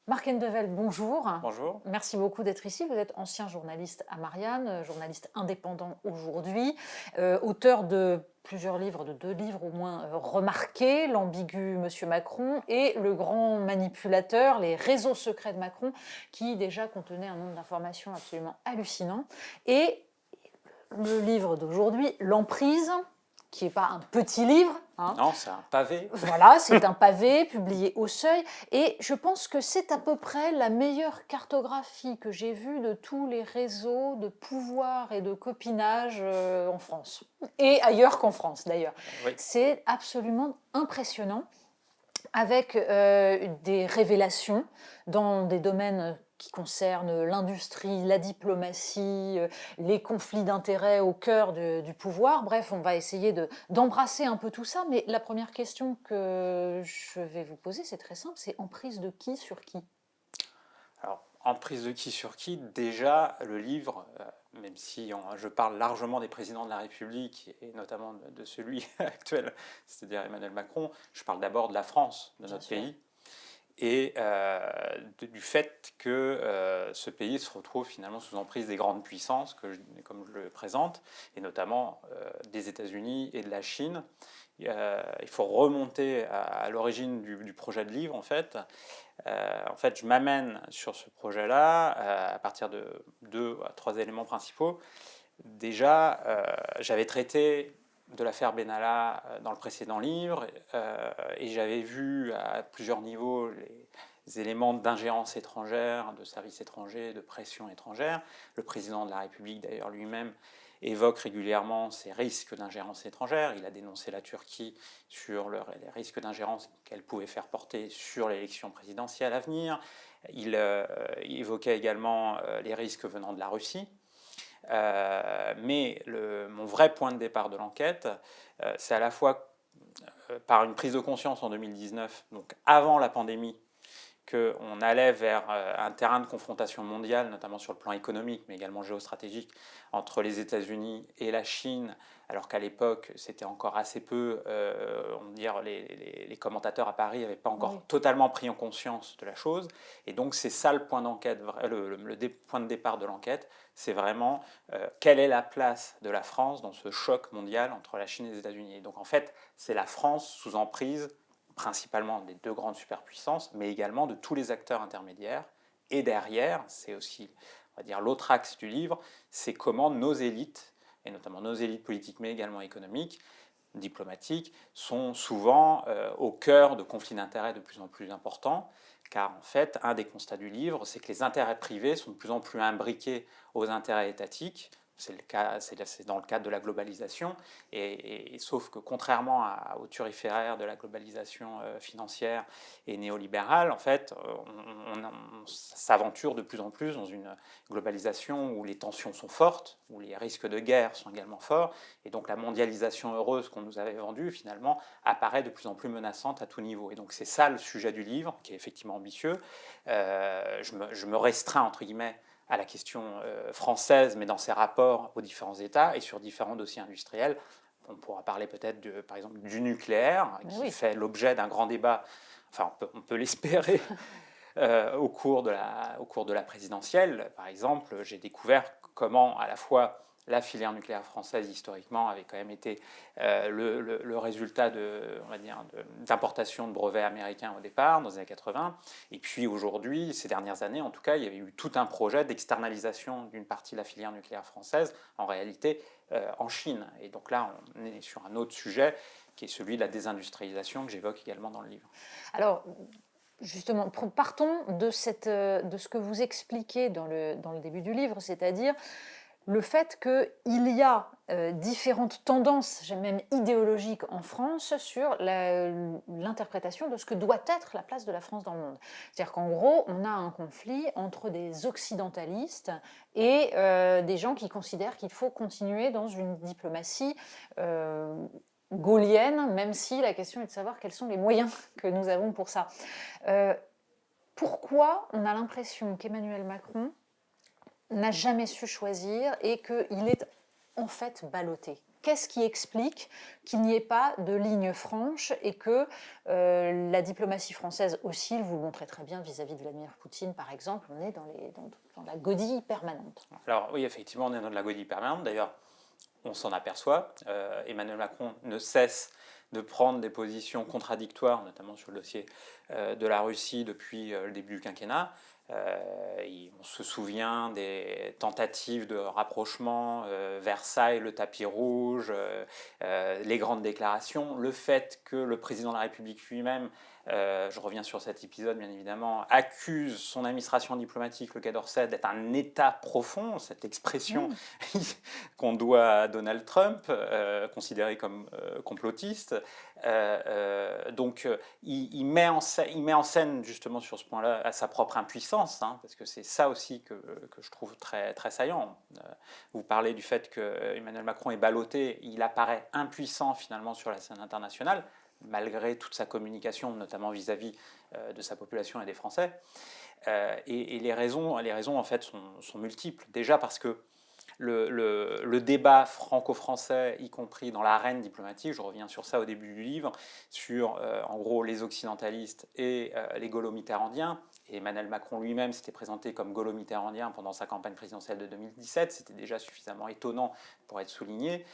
Marc Endevel, bonjour. Bonjour. Merci beaucoup d'être ici. Vous êtes ancien journaliste à Marianne, journaliste indépendant aujourd'hui, auteur de plusieurs livres, de 2 livres au moins remarqués, L'ambigu Monsieur Macron et Le grand manipulateur, les réseaux secrets de Macron, qui déjà contenaient un nombre d'informations absolument hallucinant. Et le livre d'aujourd'hui, L'emprise, qui n'est pas un petit livre, hein. Non, c'est un pavé. Voilà, c'est un pavé publié au Seuil et je pense que c'est à peu près la meilleure cartographie que j'ai vue de tous les réseaux de pouvoir et de copinage en France et ailleurs qu'en France d'ailleurs. Oui. C'est absolument impressionnant avec des révélations dans des domaines qui concernent l'industrie, la diplomatie, les conflits d'intérêts au cœur du pouvoir. Bref, on va essayer d'embrasser un peu tout ça, mais la première question que je vais vous poser, c'est très simple, c'est emprise de qui sur qui? Alors, emprise de qui sur qui, déjà, le livre, même si je parle largement des présidents de la République, et notamment de celui actuel, c'est-à-dire Emmanuel Macron, je parle d'abord de la France, de notre pays, et du fait que ce pays se retrouve finalement sous emprise des grandes puissances, comme je le présente, et notamment des États-Unis et de la Chine. Il faut remonter à l'origine du projet de livre, en fait. Je m'amène sur ce projet-là à partir de 2 à 3 éléments principaux. Déjà, j'avais traité de l'affaire Benalla dans le précédent livre et j'avais vu à plusieurs niveaux les éléments d'ingérence étrangère, de services étrangers, de pression étrangère. Le président de la République, d'ailleurs, lui-même évoque régulièrement ces risques d'ingérence étrangère. Il a dénoncé la Turquie sur les risques d'ingérence qu'elle pouvait faire porter sur l'élection présidentielle à venir. Il évoquait également les risques venant de la Russie. Mais mon vrai point de départ de l'enquête, c'est à la fois par une prise de conscience en 2019, donc avant la pandémie, qu'on allait vers un terrain de confrontation mondiale, notamment sur le plan économique, mais également géostratégique, entre les États-Unis et la Chine, alors qu'à l'époque, c'était encore assez peu, on va dire, les commentateurs à Paris n'avaient pas encore totalement pris en conscience de la chose. Et donc, c'est ça le point d'enquête, point de départ de l'enquête, c'est vraiment quelle est la place de la France dans ce choc mondial entre la Chine et les États-Unis. Et donc, en fait, c'est la France sous emprise principalement des 2 grandes superpuissances, mais également de tous les acteurs intermédiaires. Et derrière, c'est aussi, on va dire, l'autre axe du livre, c'est comment nos élites, et notamment nos élites politiques, mais également économiques, diplomatiques, sont souvent au cœur de conflits d'intérêts de plus en plus importants, car en fait, un des constats du livre, c'est que les intérêts privés sont de plus en plus imbriqués aux intérêts étatiques. C'est le cas, c'est dans le cadre de la globalisation, et sauf que contrairement au turiféraire de la globalisation financière et néolibérale, en fait, on s'aventure de plus en plus dans une globalisation où les tensions sont fortes, où les risques de guerre sont également forts, et donc la mondialisation heureuse qu'on nous avait vendue, finalement, apparaît de plus en plus menaçante à tout niveau. Et donc c'est ça le sujet du livre, qui est effectivement ambitieux. Je me restreins, entre guillemets, à la question française, mais dans ses rapports aux différents États et sur différents dossiers industriels. On pourra parler peut-être, par exemple, du nucléaire, qui fait l'objet d'un grand débat, enfin on peut l'espérer, au cours de la présidentielle. Par exemple, j'ai découvert comment à la fois la filière nucléaire française, historiquement, avait quand même été le résultat d'importation de brevets américains au départ, dans les années 80. Et puis aujourd'hui, ces dernières années, en tout cas, il y avait eu tout un projet d'externalisation d'une partie de la filière nucléaire française, en réalité, en Chine. Et donc là, on est sur un autre sujet, qui est celui de la désindustrialisation, que j'évoque également dans le livre. Alors, justement, partons de ce que vous expliquez dans le début du livre, c'est-à-dire le fait qu'il y a différentes tendances, même idéologiques en France, sur l'interprétation de ce que doit être la place de la France dans le monde. C'est-à-dire qu'en gros, on a un conflit entre des occidentalistes et des gens qui considèrent qu'il faut continuer dans une diplomatie gaullienne, même si la question est de savoir quels sont les moyens que nous avons pour ça. Pourquoi on a l'impression qu'Emmanuel Macron n'a jamais su choisir et qu'il est en fait ballotté? qu'est-ce qui explique qu'il n'y ait pas de ligne franche et que la diplomatie française oscille, vous le montrez très bien vis-à-vis de Vladimir Poutine, par exemple, on est dans la godille permanente. Alors oui, effectivement, on est dans de la godille permanente. D'ailleurs, on s'en aperçoit. Emmanuel Macron ne cesse de prendre des positions contradictoires, notamment sur le dossier de la Russie depuis le début du quinquennat. On se souvient des tentatives de rapprochement, Versailles, le tapis rouge, les grandes déclarations, le fait que le président de la République lui-même, je reviens sur cet épisode bien évidemment, accuse son administration diplomatique, le Quai d'Orsay, d'être un État profond, cette expression qu'on doit à Donald Trump, considéré comme complotiste. Donc il met en scène justement sur ce point-là à sa propre impuissance, parce que c'est ça aussi que je trouve très, très saillant. Vous parlez du fait que Emmanuel Macron est ballotté, il apparaît impuissant finalement sur la scène internationale, malgré toute sa communication, notamment vis-à-vis de sa population et des Français. Et les raisons en fait sont multiples. Déjà parce que le débat franco-français, y compris dans l'arène diplomatique, je reviens sur ça au début du livre, sur en gros les occidentalistes et les gaulo-mitterrandiens. Et Emmanuel Macron lui-même s'était présenté comme gaulo-mitterrandien pendant sa campagne présidentielle de 2017. C'était déjà suffisamment étonnant pour être souligné.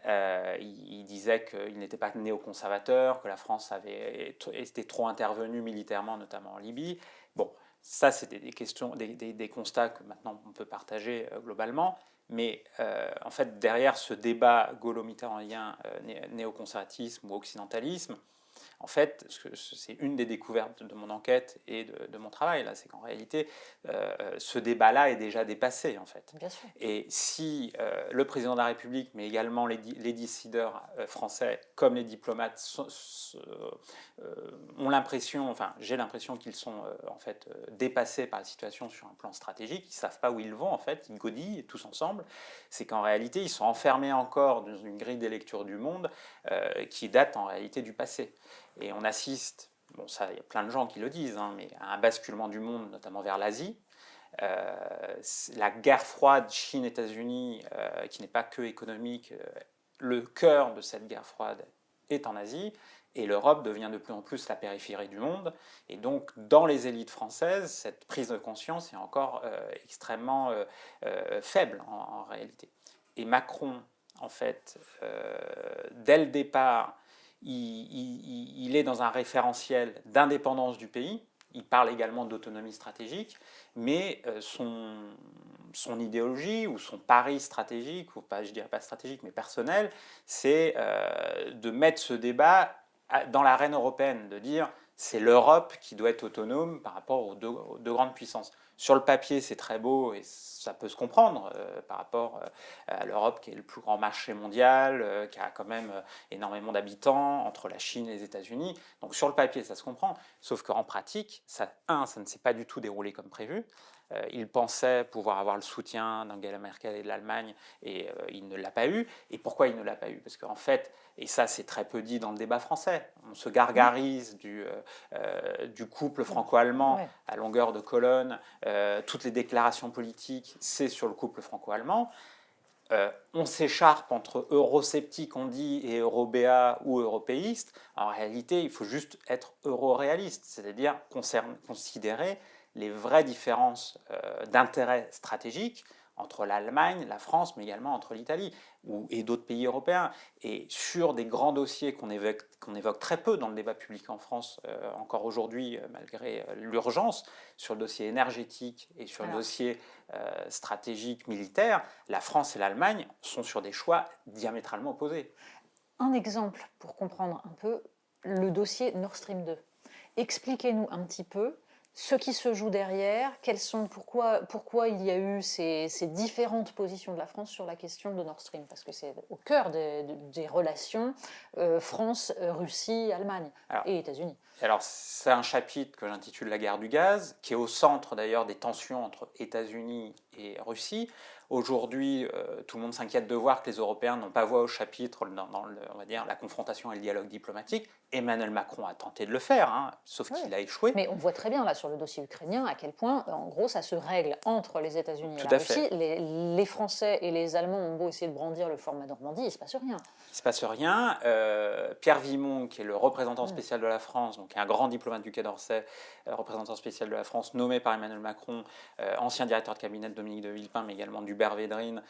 Il disait qu'il n'était pas néoconservateur, que la France avait été trop intervenue militairement, notamment en Libye. Bon, ça, c'était des questions, des constats que maintenant on peut partager globalement. Mais en fait, derrière ce débat gaulo-mitterrandien, néoconservatisme ou occidentalisme, en fait, c'est une des découvertes de mon enquête et de mon travail, là, c'est qu'en réalité, ce débat-là est déjà dépassé, en fait. Bien sûr. Et si le président de la République, mais également les décideurs français, comme les diplomates, ont l'impression, enfin, j'ai l'impression qu'ils sont en fait dépassés par la situation sur un plan stratégique, ils ne savent pas où ils vont, en fait, ils godillent tous ensemble, c'est qu'en réalité, ils sont enfermés encore dans une grille des lectures du monde qui date en réalité du passé. Et on assiste, bon ça, il y a plein de gens qui le disent, mais à un basculement du monde, notamment vers l'Asie. La guerre froide Chine-États-Unis, qui n'est pas que économique, le cœur de cette guerre froide est en Asie, et l'Europe devient de plus en plus la périphérie du monde. Et donc, dans les élites françaises, cette prise de conscience est encore extrêmement faible en réalité. Et Macron, en fait, dès le départ, il est dans un référentiel d'indépendance du pays. Il parle également d'autonomie stratégique, mais son idéologie ou son pari stratégique, ou pas, je dirais pas stratégique, mais personnel, c'est de mettre ce débat dans l'arène européenne, de dire c'est l'Europe qui doit être autonome par rapport aux deux grandes puissances. Sur le papier, c'est très beau et ça peut se comprendre par rapport à l'Europe qui est le plus grand marché mondial, qui a quand même énormément d'habitants entre la Chine et les États-Unis. Donc sur le papier, ça se comprend. Sauf qu'en pratique, ça ne s'est pas du tout déroulé comme prévu. Il pensait pouvoir avoir le soutien d'Angela Merkel et de l'Allemagne et il ne l'a pas eu. Et pourquoi il ne l'a pas eu? Parce qu'en fait, et ça c'est très peu dit dans le débat français, on se gargarise du couple franco-allemand à longueur de colonne, toutes les déclarations politiques, c'est sur le couple franco-allemand. On s'écharpe entre eurosceptiques, on dit, et eurobéats ou européistes. En réalité, il faut juste être euroréaliste, c'est-à-dire considérer les vraies différences d'intérêt stratégique entre l'Allemagne, la France, mais également entre l'Italie et d'autres pays européens. Et sur des grands dossiers qu'on évoque très peu dans le débat public en France, encore aujourd'hui, malgré l'urgence, sur le dossier énergétique et sur le dossier stratégique militaire, la France et l'Allemagne sont sur des choix diamétralement opposés. Un exemple pour comprendre un peu le dossier Nord Stream 2. Expliquez-nous un petit peu ce qui se joue derrière, pourquoi il y a eu ces différentes positions de la France sur la question de Nord Stream, parce que c'est au cœur des relations France, Russie, Allemagne et États-Unis. Alors c'est un chapitre que j'intitule La guerre du gaz, qui est au centre d'ailleurs des tensions entre États-Unis et Russie. Aujourd'hui, tout le monde s'inquiète de voir que les Européens n'ont pas voix au chapitre dans on va dire, la confrontation et le dialogue diplomatique. Emmanuel Macron a tenté de le faire, sauf qu'il a échoué. Mais on voit très bien là sur le dossier ukrainien à quel point, en gros, ça se règle entre les États-Unis et la Russie. Les Français et les Allemands ont beau essayer de brandir le format Normandie, il ne se passe rien. se passe rien. Pierre Vimont, qui est le représentant spécial de la France, donc un grand diplomate du Quai d'Orsay, représentant spécial de la France, nommé par Emmanuel Macron, ancien directeur de cabinet de Dominique de Villepin, mais également d'Hubert Védrine.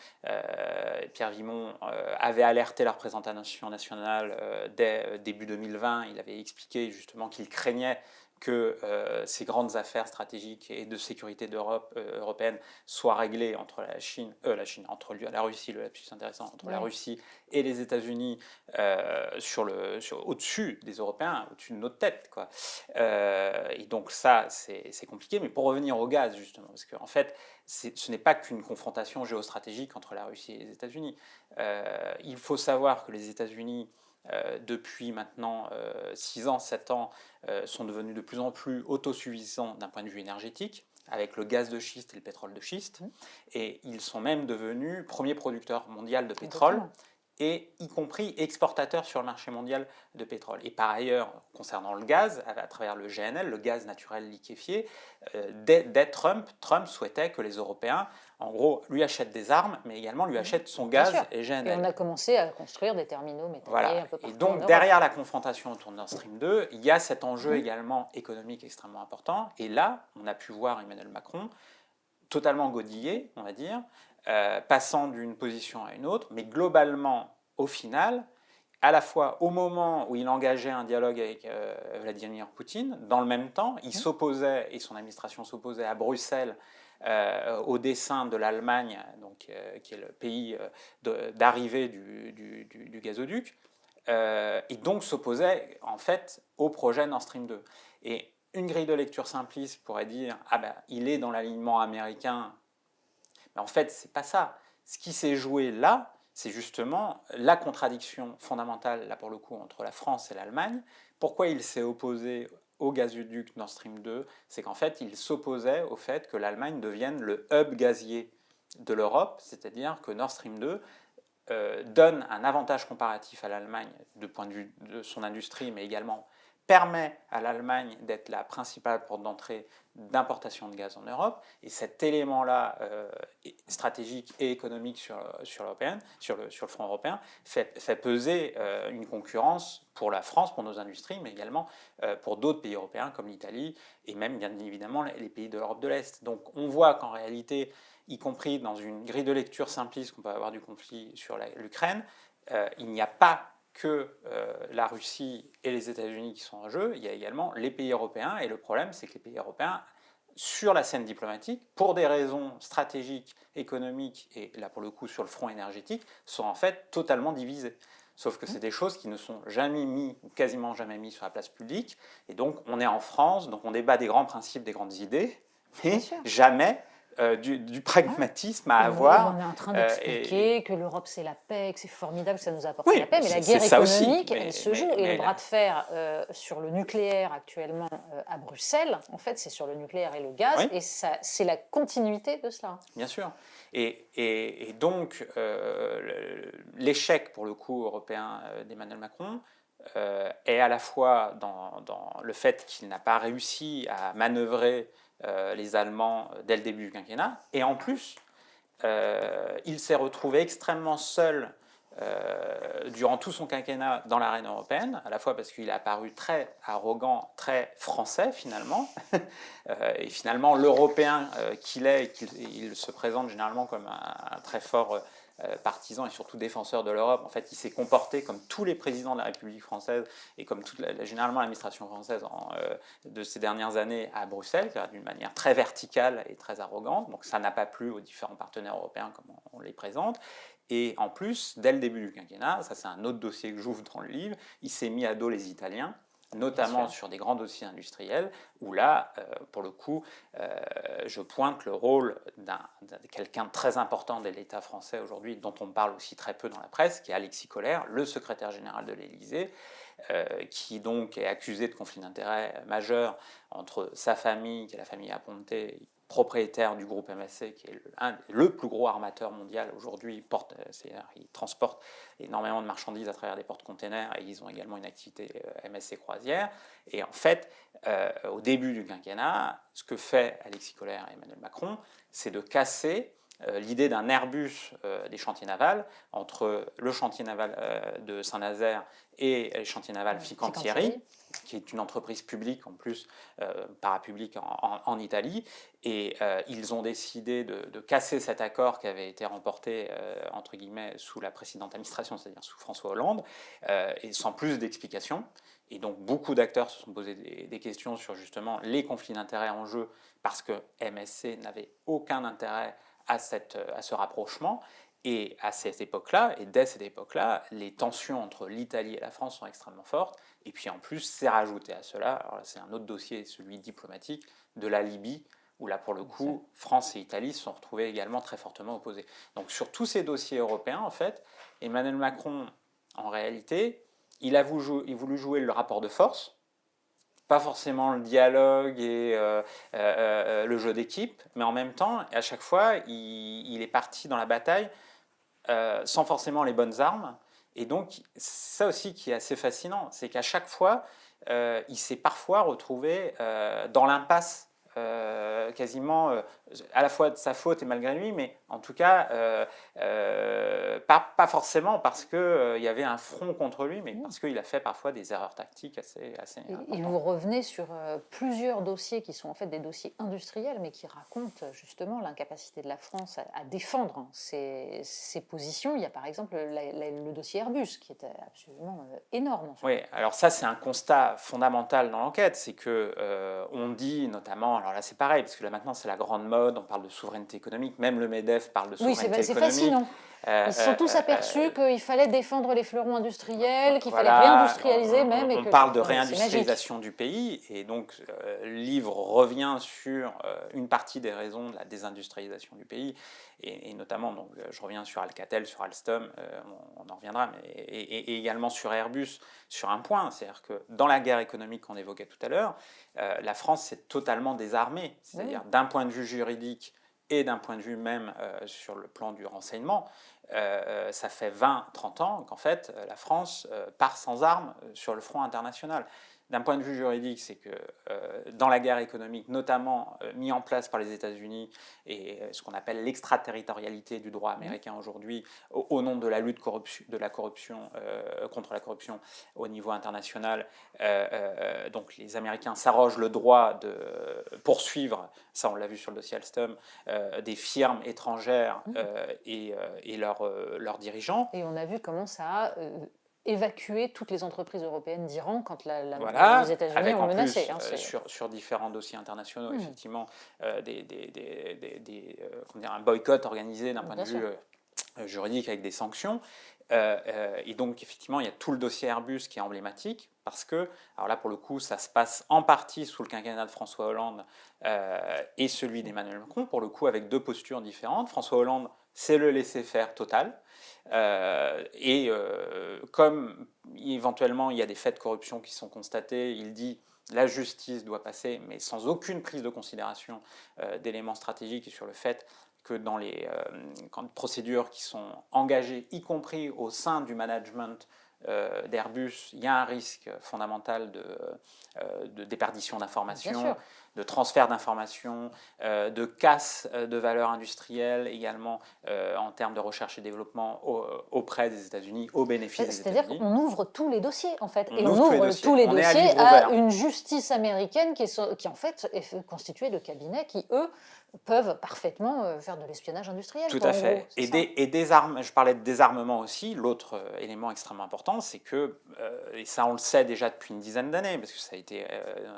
Pierre Vimont avait alerté la représentation nationale dès début 2020. Il avait expliqué justement qu'il craignait que ces grandes affaires stratégiques et de sécurité d'Europe européenne soient réglées entre la Chine, entre la Russie, le plus intéressant, entre la Russie et les États-Unis au-dessus des Européens, au-dessus de notre tête, quoi. Et donc ça, c'est compliqué. Mais pour revenir au gaz, justement, parce qu'en fait, ce n'est pas qu'une confrontation géostratégique entre la Russie et les États-Unis. Il faut savoir que les États-Unis, depuis maintenant 6 ans, 7 ans, sont devenus de plus en plus autosuffisants d'un point de vue énergétique, avec le gaz de schiste et le pétrole de schiste. Et ils sont même devenus premier producteur mondial de pétrole, et y compris exportateurs sur le marché mondial de pétrole. Et par ailleurs, concernant le gaz, à travers le GNL, le gaz naturel liquéfié, dès Trump souhaitait que les Européens, en gros, lui achètent des armes, mais également lui achètent son gaz et GNL. Et on a commencé à construire des terminaux métalliers un peu partout. Et donc, derrière la confrontation autour de Nord Stream 2, il y a cet enjeu également économique extrêmement important. Et là, on a pu voir Emmanuel Macron totalement godillé, on va dire, passant d'une position à une autre, mais globalement, au final, à la fois au moment où il engageait un dialogue avec Vladimir Poutine, dans le même temps, il s'opposait, et son administration s'opposait à Bruxelles, au dessein de l'Allemagne, qui est le pays d'arrivée du gazoduc, et donc s'opposait en fait au projet Nord Stream 2. Et une grille de lecture simpliste pourrait dire « Ah ben, il est dans l'alignement américain ». Mais en fait, c'est pas ça. Ce qui s'est joué là, c'est justement la contradiction fondamentale, là pour le coup, entre la France et l'Allemagne. Pourquoi il s'est opposé au gazoduc Nord Stream 2 ? C'est qu'en fait, il s'opposait au fait que l'Allemagne devienne le hub gazier de l'Europe, c'est-à-dire que Nord Stream 2 donne un avantage comparatif à l'Allemagne du point de vue de son industrie, mais également permet à l'Allemagne d'être la principale porte d'entrée d'importation de gaz en Europe. Et cet élément-là, stratégique et économique sur le front européen, fait peser une concurrence pour la France, pour nos industries, mais également pour d'autres pays européens comme l'Italie et même bien évidemment les pays de l'Europe de l'Est. Donc on voit qu'en réalité, y compris dans une grille de lecture simpliste qu'on peut avoir du conflit sur l'Ukraine, il n'y a pas que la Russie et les États-Unis qui sont en jeu, il y a également les pays européens, et le problème c'est que les pays européens, sur la scène diplomatique, pour des raisons stratégiques, économiques, et là pour le coup sur le front énergétique, sont en fait totalement divisés. Sauf que c'est des choses qui ne sont jamais mises, ou quasiment jamais mises sur la place publique, et donc on est en France, donc on débat des grands principes, des grandes idées, mais jamais du pragmatisme à avoir. On est en train d'expliquer que l'Europe c'est la paix, que c'est formidable, que ça nous apporte la paix, mais la guerre économique, elle se joue. Et le bras de fer sur le nucléaire actuellement à Bruxelles, en fait c'est sur le nucléaire et le gaz, et c'est la continuité de cela. Bien sûr. Et donc l'échec pour le coup européen d'Emmanuel Macron est à la fois dans le fait qu'il n'a pas réussi à manœuvrer les Allemands dès le début du quinquennat, et en plus, il s'est retrouvé extrêmement seul durant tout son quinquennat dans l'arène européenne, à la fois parce qu'il est apparu très arrogant, très français finalement, et finalement l'Européen qu'il est, il se présente généralement comme un très fort partisan et surtout défenseur de l'Europe. En fait, il s'est comporté comme tous les présidents de la République française et comme généralement l'administration française de ces dernières années à Bruxelles, d'une manière très verticale et très arrogante. Donc ça n'a pas plu aux différents partenaires européens comme on les présente. Et en plus, dès le début du quinquennat, ça c'est un autre dossier que j'ouvre dans le livre, il s'est mis à dos les Italiens, notamment sur des grands dossiers industriels, où là, pour le coup, je pointe le rôle de quelqu'un de très important de l'État français aujourd'hui, dont on parle aussi très peu dans la presse, qui est Alexis Kohler, le secrétaire général de l'Élysée, qui donc est accusé de conflit d'intérêts majeur entre sa famille, qui est la famille Aponte, propriétaire du groupe MSC, qui est le plus gros armateur mondial aujourd'hui. Ils transportent énormément de marchandises à travers des porte-containers, et ils ont également une activité MSC croisière. Et en fait, au début du quinquennat, ce que fait Alexis Kohler et Emmanuel Macron, c'est de casser l'idée d'un Airbus des chantiers navals entre le chantier naval de Saint-Nazaire et les chantiers navals Fincantieri, qui est une entreprise publique en plus, parapublique en Italie. Et ils ont décidé de casser cet accord qui avait été remporté, entre guillemets, sous la précédente administration, c'est-à-dire sous François Hollande, et sans plus d'explications. Et donc beaucoup d'acteurs se sont posés des questions sur justement les conflits d'intérêts en jeu, parce que MSC n'avait aucun intérêt à ce rapprochement. Et à cette époque-là, et dès cette époque-là, les tensions entre l'Italie et la France sont extrêmement fortes. Et puis en plus, c'est rajouté à cela, alors c'est un autre dossier, celui diplomatique, de la Libye, où là pour le coup, France et Italie se sont retrouvés également très fortement opposés. Donc sur tous ces dossiers européens, en fait, Emmanuel Macron, en réalité, il a voulu jouer le rapport de force, pas forcément le dialogue et le jeu d'équipe, mais en même temps, à chaque fois, il est parti dans la bataille sans forcément les bonnes armes. Et donc, ça aussi qui est assez fascinant, c'est qu'à chaque fois, il s'est parfois retrouvé dans l'impasse, quasiment à la fois de sa faute et malgré lui, mais en tout cas, pas forcément parce qu'il y avait un front contre lui, mais parce qu'il a fait parfois des erreurs tactiques assez importantes. Et vous revenez sur plusieurs dossiers qui sont en fait des dossiers industriels, mais qui racontent justement l'incapacité de la France à défendre ses positions. Il y a par exemple le dossier Airbus, qui était absolument énorme. En fait. Oui, alors ça c'est un constat fondamental dans l'enquête, c'est que on dit notamment, alors là c'est pareil, parce que là maintenant c'est la grande mode, on parle de souveraineté économique, même le MEDEF parle de souveraineté économique. Oui, c'est fascinant. Ils se sont tous aperçus qu'il fallait défendre les fleurons industriels, qu'il fallait réindustrialiser même. On parle de réindustrialisation du pays, et donc le livre revient sur une partie des raisons de la désindustrialisation du pays, et notamment, donc, je reviens sur Alcatel, sur Alstom, on en reviendra, mais, et également sur Airbus, sur un point, c'est-à-dire que dans la guerre économique qu'on évoquait tout à l'heure, la France s'est totalement désarmée, c'est-à-dire d'un point de vue juridique, et d'un point de vue même sur le plan du renseignement, ça fait 20-30 ans qu'en fait la France part sans armes sur le front international. D'un point de vue juridique, c'est que dans la guerre économique, notamment mis en place par les États-Unis, et ce qu'on appelle l'extraterritorialité du droit américain aujourd'hui, au nom de la lutte contre la corruption au niveau international, donc les Américains s'arrogent le droit de poursuivre, ça on l'a vu sur le dossier Alstom, des firmes étrangères et leurs dirigeants. Et on a vu comment ça a évacuer toutes les entreprises européennes d'Iran quand les États-Unis ont menacé. Sur différents dossiers internationaux, effectivement, un boycott organisé d'un point de vue juridique avec des sanctions. Et donc, effectivement, il y a tout le dossier Airbus qui est emblématique parce que, alors là, pour le coup, ça se passe en partie sous le quinquennat de François Hollande et celui d'Emmanuel Macron, pour le coup, avec deux postures différentes. François Hollande, c'est le laisser-faire total. Comme éventuellement il y a des faits de corruption qui sont constatés, il dit la justice doit passer, mais sans aucune prise de considération d'éléments stratégiques et sur le fait que dans les procédures qui sont engagées, y compris au sein du management d'Airbus, il y a un risque fondamental de déperdition d'informations, de transfert d'informations, de casse de valeur industrielle également en termes de recherche et développement auprès des États-Unis, au bénéfice des États-Unis. C'est-à-dire qu'on ouvre tous les dossiers en fait, et on ouvre tous les dossiers à une justice américaine qui en fait est constituée de cabinets qui, eux, peuvent parfaitement faire de l'espionnage industriel. Tout à fait. Et des armes, je parlais de désarmement aussi. L'autre élément extrêmement important, c'est que, et ça on le sait déjà depuis une dizaine d'années, parce que ça a été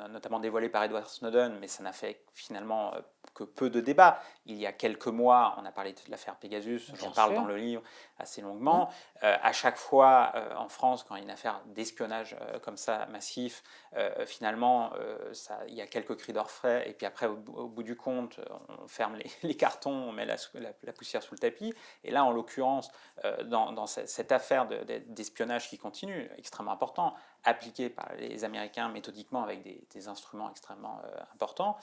notamment dévoilé par Edward Snowden, mais ça n'a fait finalement que peu de débats. Il y a quelques mois, on a parlé de l'affaire Pegasus, j'en parle dans le livre assez longuement. À chaque fois, en France, quand il y a une affaire d'espionnage comme ça, massif, finalement, il y a quelques cris d'orfraie, et puis après, au bout du compte, on ferme les cartons, on met la poussière sous le tapis. Et là, en l'occurrence, dans cette affaire d'espionnage qui continue, extrêmement important, appliquée par les Américains méthodiquement avec des instruments extrêmement importants,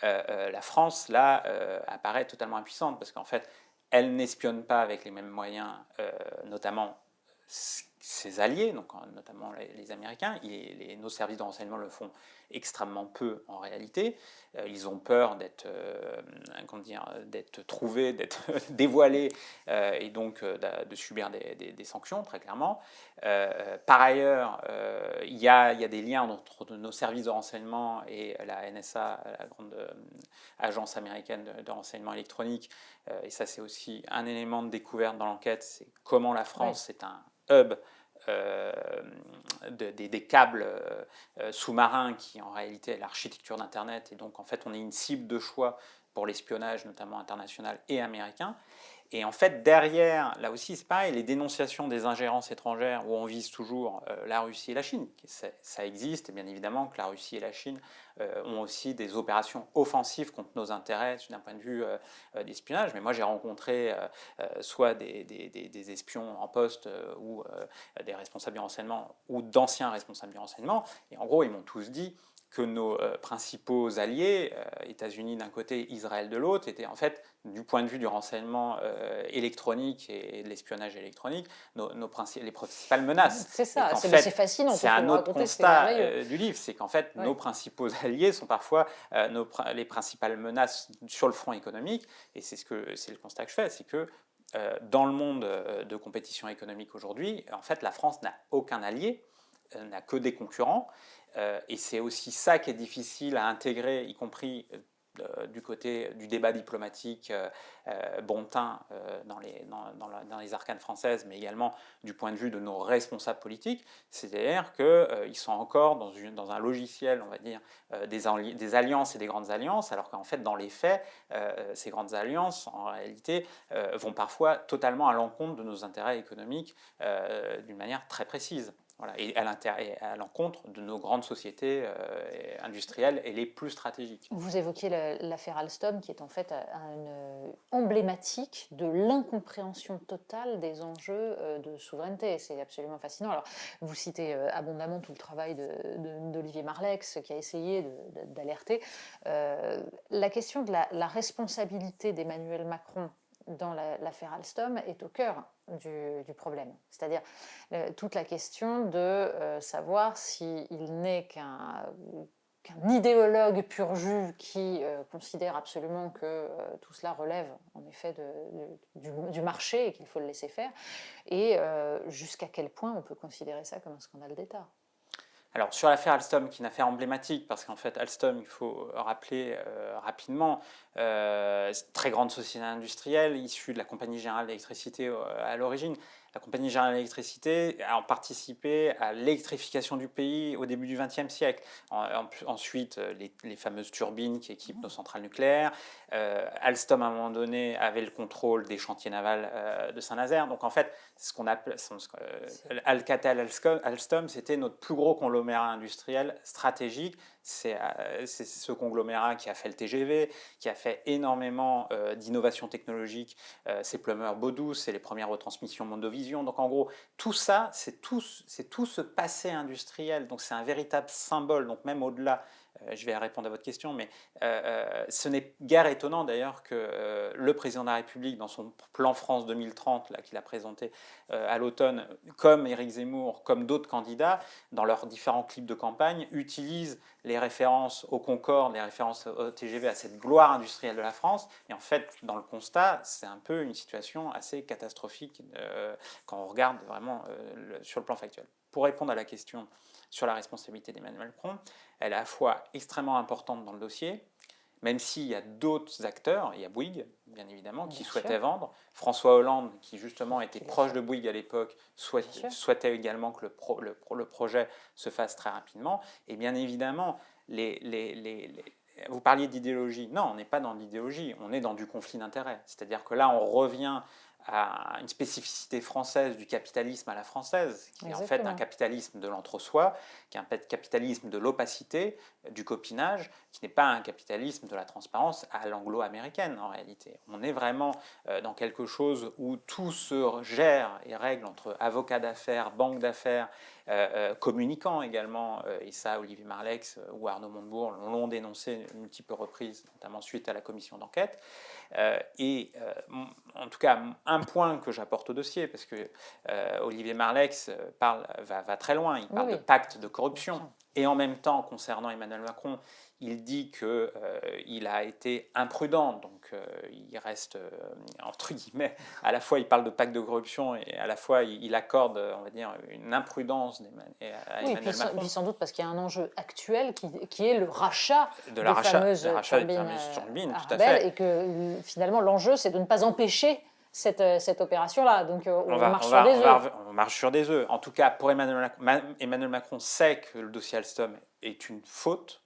la France, là, apparaît totalement impuissante, parce qu'en fait, elle n'espionne pas avec les mêmes moyens, notamment ses alliés, donc notamment les Américains. Nos services de renseignement le font extrêmement peu en réalité. Ils ont peur d'être trouvés, d'être dévoilés et donc de subir des sanctions, très clairement. Par ailleurs, il y a des liens entre nos services de renseignement et la NSA, la grande agence américaine de renseignement électronique. Et ça, c'est aussi un élément de découverte dans l'enquête, c'est comment la France est un hub des câbles sous-marins qui en réalité est l'architecture d'Internet, et donc en fait on est une cible de choix pour l'espionnage notamment international et américain. Et en fait, derrière, là aussi, c'est pareil, les dénonciations des ingérences étrangères où on vise toujours la Russie et la Chine, ça existe, et bien évidemment que la Russie et la Chine ont aussi des opérations offensives contre nos intérêts d'un point de vue d'espionnage. Mais moi, j'ai rencontré soit des espions en poste ou des responsables du renseignement ou d'anciens responsables du renseignement, et en gros, ils m'ont tous dit que nos principaux alliés, États-Unis d'un côté, Israël de l'autre, étaient en fait, du point de vue du renseignement électronique et de l'espionnage électronique, les principales menaces. C'est ça, c'est fascinant. C'est un autre constat du livre, c'est qu'en fait, nos principaux alliés sont parfois les principales menaces sur le front économique, et c'est le constat que je fais, c'est que dans le monde de compétition économique aujourd'hui, en fait, la France n'a aucun allié, n'a que des concurrents. Et c'est aussi ça qui est difficile à intégrer, y compris du côté du débat diplomatique bontain dans les arcanes françaises, mais également du point de vue de nos responsables politiques. C'est-à-dire qu'ils sont encore dans un logiciel, on va dire, des alliances et des grandes alliances, alors qu'en fait, dans les faits, ces grandes alliances, en réalité, vont parfois totalement à l'encontre de nos intérêts économiques d'une manière très précise. Voilà, et à l'encontre de nos grandes sociétés industrielles et les plus stratégiques. Vous évoquiez l'affaire Alstom, qui est en fait emblématique de l'incompréhension totale des enjeux de souveraineté. C'est absolument fascinant. Alors, vous citez abondamment tout le travail d'Olivier Marleix, qui a essayé d'alerter. La question de la responsabilité d'Emmanuel Macron dans l'affaire Alstom est au cœur du problème. C'est-à-dire toute la question de savoir s'il n'est qu'un idéologue pur jus qui considère absolument que tout cela relève en effet du marché et qu'il faut le laisser faire, et jusqu'à quel point on peut considérer ça comme un scandale d'État. Alors sur l'affaire Alstom, qui est une affaire emblématique, parce qu'en fait Alstom, il faut rappeler rapidement, c'est une très grande société industrielle issue de la Compagnie Générale d'Électricité à l'origine. La Compagnie Générale d'Électricité a participé à l'électrification du pays au début du XXe siècle. Ensuite, les fameuses turbines qui équipent nos centrales nucléaires. Alstom, à un moment donné, avait le contrôle des chantiers navals de Saint-Nazaire. Donc en fait, ce qu'on appelle Alcatel-Alstom, c'était notre plus gros conglomérat industriel stratégique. C'est ce conglomérat qui a fait le TGV, qui a fait énormément d'innovations technologiques. C'est Plumeur Baudou, c'est les premières retransmissions Mondovision. Donc en gros, tout ça, c'est tout ce passé industriel. Donc c'est un véritable symbole. Donc même au-delà, je vais répondre à votre question, mais ce n'est guère étonnant d'ailleurs que le président de la République, dans son plan France 2030 qu'il a présenté à l'automne, comme Éric Zemmour, comme d'autres candidats, dans leurs différents clips de campagne, utilisent les références au Concorde, les références au TGV, à cette gloire industrielle de la France. Et en fait, dans le constat, c'est un peu une situation assez catastrophique quand on regarde vraiment sur le plan factuel. Pour répondre à la question sur la responsabilité d'Emmanuel Macron, elle est à la fois extrêmement importante dans le dossier, même s'il y a d'autres acteurs, il y a Bouygues, bien évidemment, qui souhaitait vendre. François Hollande, qui justement était proche de Bouygues à l'époque, souhaitait également que le projet se fasse très rapidement. Et bien évidemment, vous parliez d'idéologie. Non, on n'est pas dans l'idéologie, on est dans du conflit d'intérêts. C'est-à-dire que là, on revient à une spécificité française du capitalisme à la française, qui est en fait un capitalisme de l'entre-soi, qui est un capitalisme de l'opacité, du copinage, qui n'est pas un capitalisme de la transparence à l'anglo-américaine en réalité. On est vraiment dans quelque chose où tout se gère et règle entre avocats d'affaires, banques d'affaires communicants également, et ça Olivier Marleix ou Arnaud Montebourg l'ont dénoncé de multiples reprises, notamment suite à la commission d'enquête. En tout cas, un point que j'apporte au dossier, parce que Olivier Marleix va très loin, il parle de pacte de corruption, et en même temps, concernant Emmanuel Macron, il dit qu'il a été imprudent, donc il reste, entre guillemets, à la fois il parle de pacte de corruption et à la fois il accorde, on va dire, une imprudence à Emmanuel Macron. Puis sans doute parce qu'il y a un enjeu actuel qui est le rachat des fameuses turbines, tout à Arabelle, fait. et que finalement l'enjeu c'est de ne pas empêcher cette opération-là. Donc on marche sur des œufs. On marche sur des œufs. En tout cas, pour Emmanuel Macron sait que le dossier Alstom est une faute,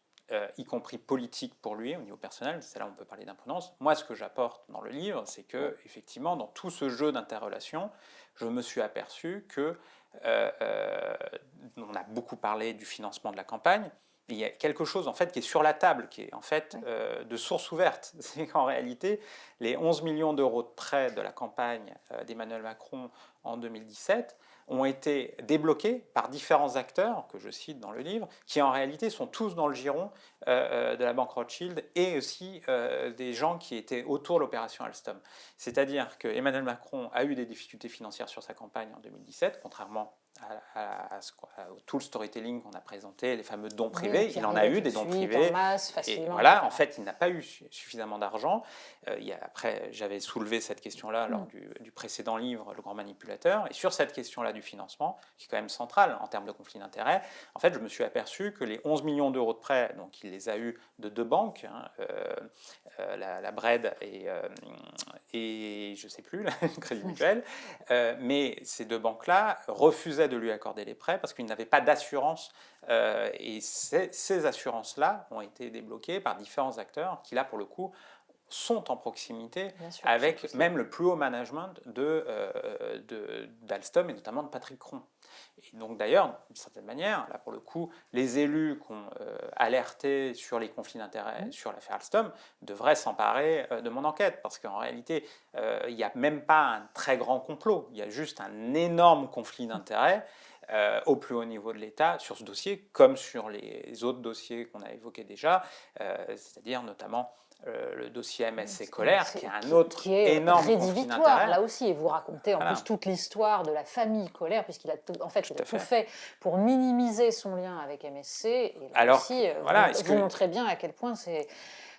y compris politique pour lui, au niveau personnel. C'est là où on peut parler d'imprudence. Moi, ce que j'apporte dans le livre, c'est que, effectivement, dans tout ce jeu d'interrelations, je me suis aperçu que on a beaucoup parlé du financement de la campagne. Il y a quelque chose en fait qui est sur la table, qui est en fait de source ouverte. C'est qu'en réalité, les 11 millions d'euros de prêts de la campagne d'Emmanuel Macron en 2017 ont été débloqués par différents acteurs, que je cite dans le livre, qui en réalité sont tous dans le giron de la banque Rothschild et aussi des gens qui étaient autour de l'opération Alstom. C'est-à-dire que Emmanuel Macron a eu des difficultés financières sur sa campagne en 2017, contrairement à tout le storytelling qu'on a présenté, les fameux dons privés. Il en a eu des dons privés. Et voilà, en fait, il n'a pas eu suffisamment d'argent. Après, j'avais soulevé cette question-là lors du précédent livre, Le Grand Manipulateur. Et sur cette question-là du financement, qui est quand même centrale en termes de conflit d'intérêts, en fait, je me suis aperçu que les 11 millions d'euros de prêts, donc il les a eus de deux banques, la BRED et je ne sais plus, la Crédit Mutuel, mais ces deux banques-là refusaient de lui accorder les prêts parce qu'il n'avait pas d'assurance, et ces assurances-là ont été débloquées par différents acteurs qui, là, pour le coup, sont en proximité avec même le plus haut management d'Alstom et notamment de Patrick Cron. Et donc d'ailleurs, d'une certaine manière, là pour le coup, les élus qui ont alerté sur les conflits d'intérêts sur l'affaire Alstom devraient s'emparer de mon enquête, parce qu'en réalité, il n'y a même pas un très grand complot, il y a juste un énorme conflit d'intérêts au plus haut niveau de l'État sur ce dossier, comme sur les autres dossiers qu'on a évoqués déjà, c'est-à-dire notamment le dossier MSC Colère, qui est un autre énorme conflit d'intérêts. Là aussi, et vous racontez en plus toute l'histoire de la famille Colère, puisqu'il a tout fait pour minimiser son lien avec MSC. Et là alors, aussi, vous montrez bien à quel point c'est...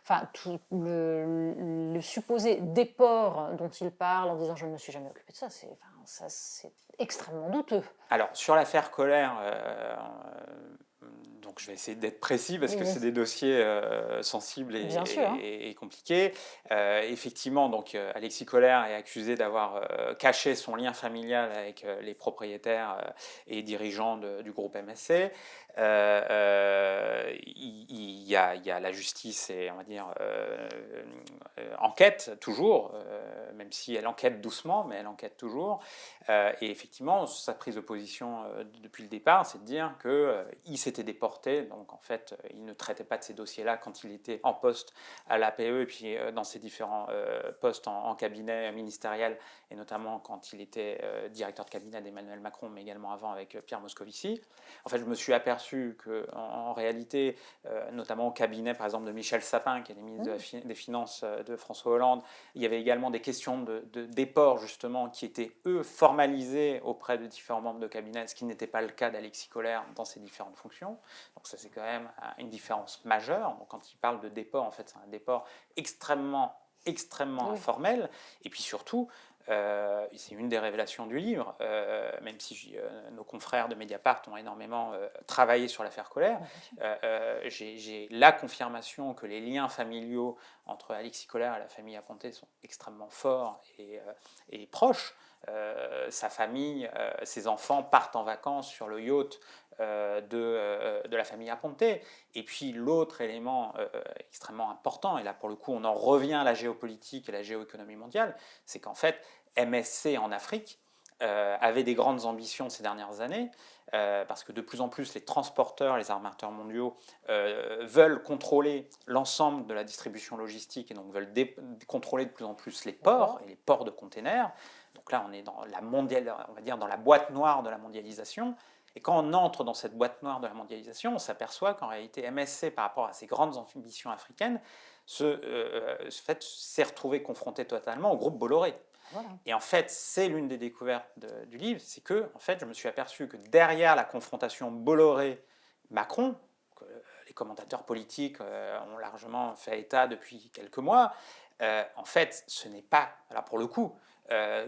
Enfin, tout le supposé déport dont il parle en disant « je ne me suis jamais occupé de ça », c'est extrêmement douteux. Alors, sur l'affaire Colère... donc je vais essayer d'être précis parce que c'est des dossiers sensibles et compliqués. Effectivement, donc Alexis Colère est accusé d'avoir caché son lien familial avec les propriétaires et dirigeants du groupe MSC. Il y a la justice et on va dire enquête toujours, même si elle enquête doucement, mais elle enquête toujours. Et effectivement, sa prise de position depuis le départ, c'est de dire qu'il s'était déporté, donc en fait, il ne traitait pas de ces dossiers-là quand il était en poste à l'APE et puis dans ses différents postes en cabinet ministériel, et notamment quand il était directeur de cabinet d'Emmanuel Macron, mais également avant avec Pierre Moscovici. En fait, je me suis aperçu qu'en réalité, notamment au cabinet, par exemple, de Michel Sapin, qui est le ministre des Finances de François Hollande, il y avait également des questions de déport, justement, qui étaient, eux, formalisées auprès de différents membres de cabinet, ce qui n'était pas le cas d'Alexis Colère dans ses différentes fonctions. Donc ça, c'est quand même une différence majeure. Donc, quand il parle de déport, en fait, c'est un déport extrêmement informel. Et puis surtout, c'est une des révélations du livre, même si nos confrères de Mediapart ont énormément travaillé sur l'affaire Colère, j'ai la confirmation que les liens familiaux entre Alexis Colère et la famille Aponté sont extrêmement forts et proches. Sa famille, ses enfants partent en vacances sur le yacht de la famille Aponté. Et puis l'autre élément extrêmement important, et là pour le coup on en revient à la géopolitique et la géoéconomie mondiale, c'est qu'en fait MSC en Afrique avait des grandes ambitions ces dernières années, parce que de plus en plus les transporteurs, les armateurs mondiaux veulent contrôler l'ensemble de la distribution logistique et donc veulent contrôler de plus en plus les ports et les ports de containers. Donc là on est dans la on va dire dans la boîte noire de la mondialisation. Et quand on entre dans cette boîte noire de la mondialisation, on s'aperçoit qu'en réalité, MSC, par rapport à ses grandes ambitions africaines, s'est retrouvé confronté totalement au groupe Bolloré. Voilà. Et en fait, c'est l'une des découvertes du livre, c'est que en fait, je me suis aperçu que derrière la confrontation Bolloré-Macron, que les commentateurs politiques ont largement fait état depuis quelques mois, en fait, ce n'est pas, là pour le coup,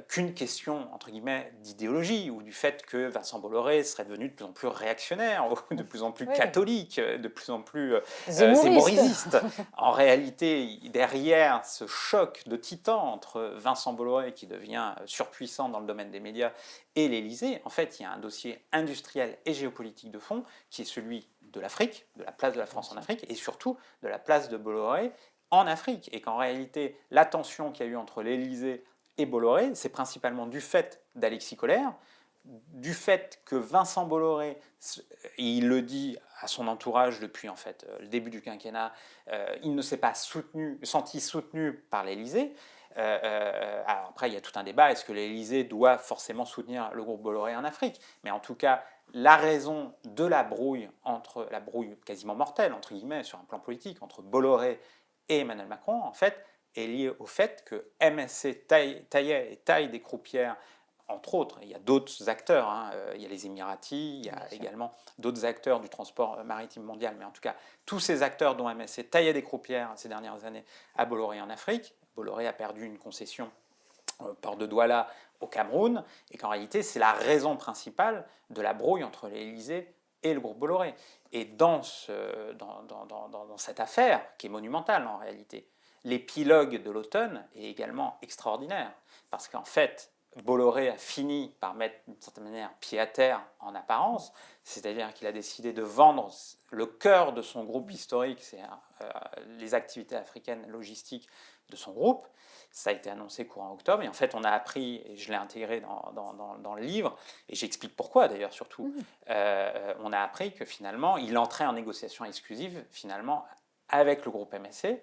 qu'une question, entre guillemets, d'idéologie, ou du fait que Vincent Bolloré serait devenu de plus en plus réactionnaire, ou de plus en plus catholique, de plus en plus zémorisiste. En réalité, derrière ce choc de titan entre Vincent Bolloré, qui devient surpuissant dans le domaine des médias, et l'Élysée, en fait, il y a un dossier industriel et géopolitique de fond, qui est celui de l'Afrique, de la place de la France en Afrique, et surtout de la place de Bolloré en Afrique. Et qu'en réalité, la tension qu'il y a eu entre l'Élysée et Bolloré, c'est principalement du fait d'Alexis Collère, du fait que Vincent Bolloré, il le dit à son entourage depuis en fait le début du quinquennat, il ne s'est pas senti soutenu par l'Élysée. Alors après, il y a tout un débat, est-ce que l'Élysée doit forcément soutenir le groupe Bolloré en Afrique? Mais en tout cas, la raison de la brouille quasiment mortelle, entre guillemets, sur un plan politique, entre Bolloré et Emmanuel Macron, en fait, est liée au fait que MSC taille des croupières, entre autres. Il y a d'autres acteurs, hein. Il y a les Émiratis, il y a également d'autres acteurs du transport maritime mondial, mais en tout cas, tous ces acteurs dont MSC taillait des croupières ces dernières années à Bolloré en Afrique. Bolloré a perdu une concession port de Douala au Cameroun, et qu'en réalité, c'est la raison principale de la brouille entre l'Élysée et le groupe Bolloré. Et dans cette affaire, qui est monumentale en réalité, l'épilogue de l'automne est également extraordinaire, parce qu'en fait, Bolloré a fini par mettre d'une certaine manière pied à terre en apparence, c'est-à-dire qu'il a décidé de vendre le cœur de son groupe historique, c'est les activités africaines logistiques de son groupe. Ça a été annoncé courant octobre, et en fait on a appris, et je l'ai intégré dans le livre, et j'explique pourquoi d'ailleurs surtout, on a appris que finalement il entrait en négociation exclusive finalement avec le groupe MSC,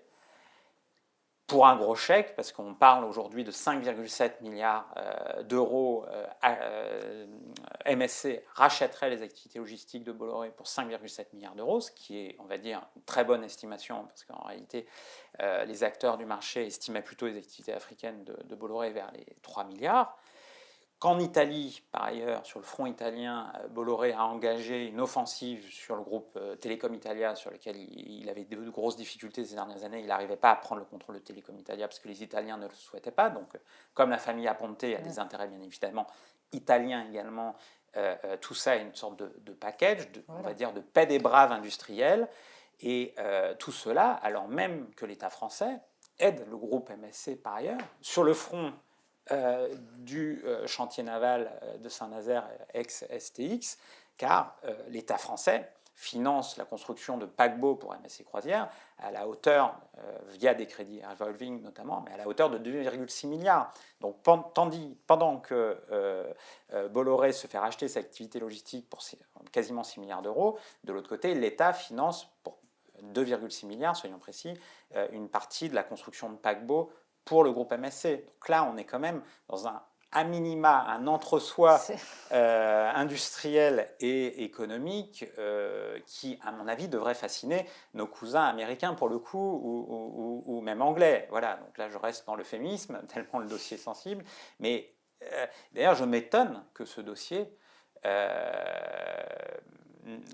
pour un gros chèque, parce qu'on parle aujourd'hui de 5,7 milliards d'euros. MSC rachèterait les activités logistiques de Bolloré pour 5,7 milliards d'euros, ce qui est, on va dire, une très bonne estimation, parce qu'en réalité, les acteurs du marché estimaient plutôt les activités africaines de Bolloré vers les 3 milliards. Qu'en Italie, par ailleurs, sur le front italien, Bolloré a engagé une offensive sur le groupe Telecom Italia, sur lequel il avait de grosses difficultés ces dernières années. Il n'arrivait pas à prendre le contrôle de Telecom Italia parce que les Italiens ne le souhaitaient pas. Donc, comme la famille Aponte a des intérêts bien évidemment italiens également, tout ça est une sorte de package, on va dire de paix des braves industriels. Et tout cela, alors même que l'État français aide le groupe MSC par ailleurs sur le front du chantier naval de Saint-Nazaire ex-STX, car l'État français finance la construction de paquebots pour MSC Croisières à la hauteur, via des crédits revolving notamment, mais à la hauteur de 2,6 milliards. Donc pendant que Bolloré se fait racheter sa activité logistique pour quasiment 6 milliards d'euros, de l'autre côté, l'État finance pour 2,6 milliards, soyons précis, une partie de la construction de paquebots pour le groupe MSC. Donc là, on est quand même dans à minima, un entre-soi industriel et économique qui, à mon avis, devrait fasciner nos cousins américains pour le coup, ou même anglais. Voilà, donc là, je reste dans l'euphémisme, tellement le dossier est sensible. Mais d'ailleurs, je m'étonne que ce dossier...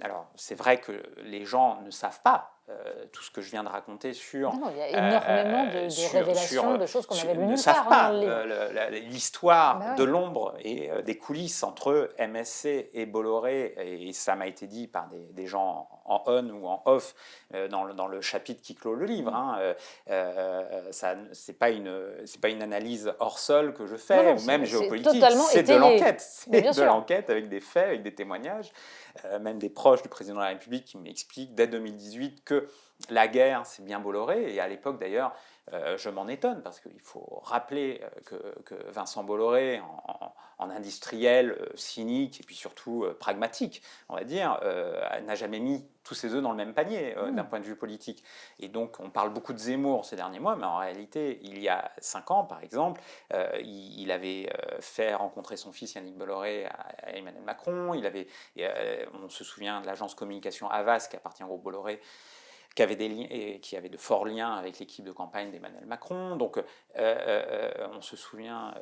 alors, c'est vrai que les gens ne savent pas tout ce que je viens de raconter sur... Non, il y a énormément de révélations, de choses qu'on avait lues nulle part. Pas l'histoire de l'ombre et des coulisses entre MSC et Bolloré, et ça m'a été dit par des gens en on ou en off dans le chapitre qui clôt le livre. C'est pas une analyse hors sol que je fais, ou même géopolitique, c'est de l'enquête. C'est de l'enquête avec des faits, avec des témoignages. Même des proches du président de la République qui m'expliquent dès 2018 que la guerre, c'est bien Bolloré. Et à l'époque, d'ailleurs, je m'en étonne, parce qu'il faut rappeler que Vincent Bolloré, en industriel cynique et puis surtout pragmatique, on va dire, n'a jamais mis tous ses œufs dans le même panier d'un point de vue politique. Et donc, on parle beaucoup de Zemmour ces derniers mois, mais en réalité, il y a 5 ans, par exemple, il avait fait rencontrer son fils Yannick Bolloré à Emmanuel Macron. On se souvient de l'agence communication Havas, qui appartient au groupe Bolloré, qui avait des liens et qui avait de forts liens avec l'équipe de campagne d'Emmanuel Macron. Donc, on se souvient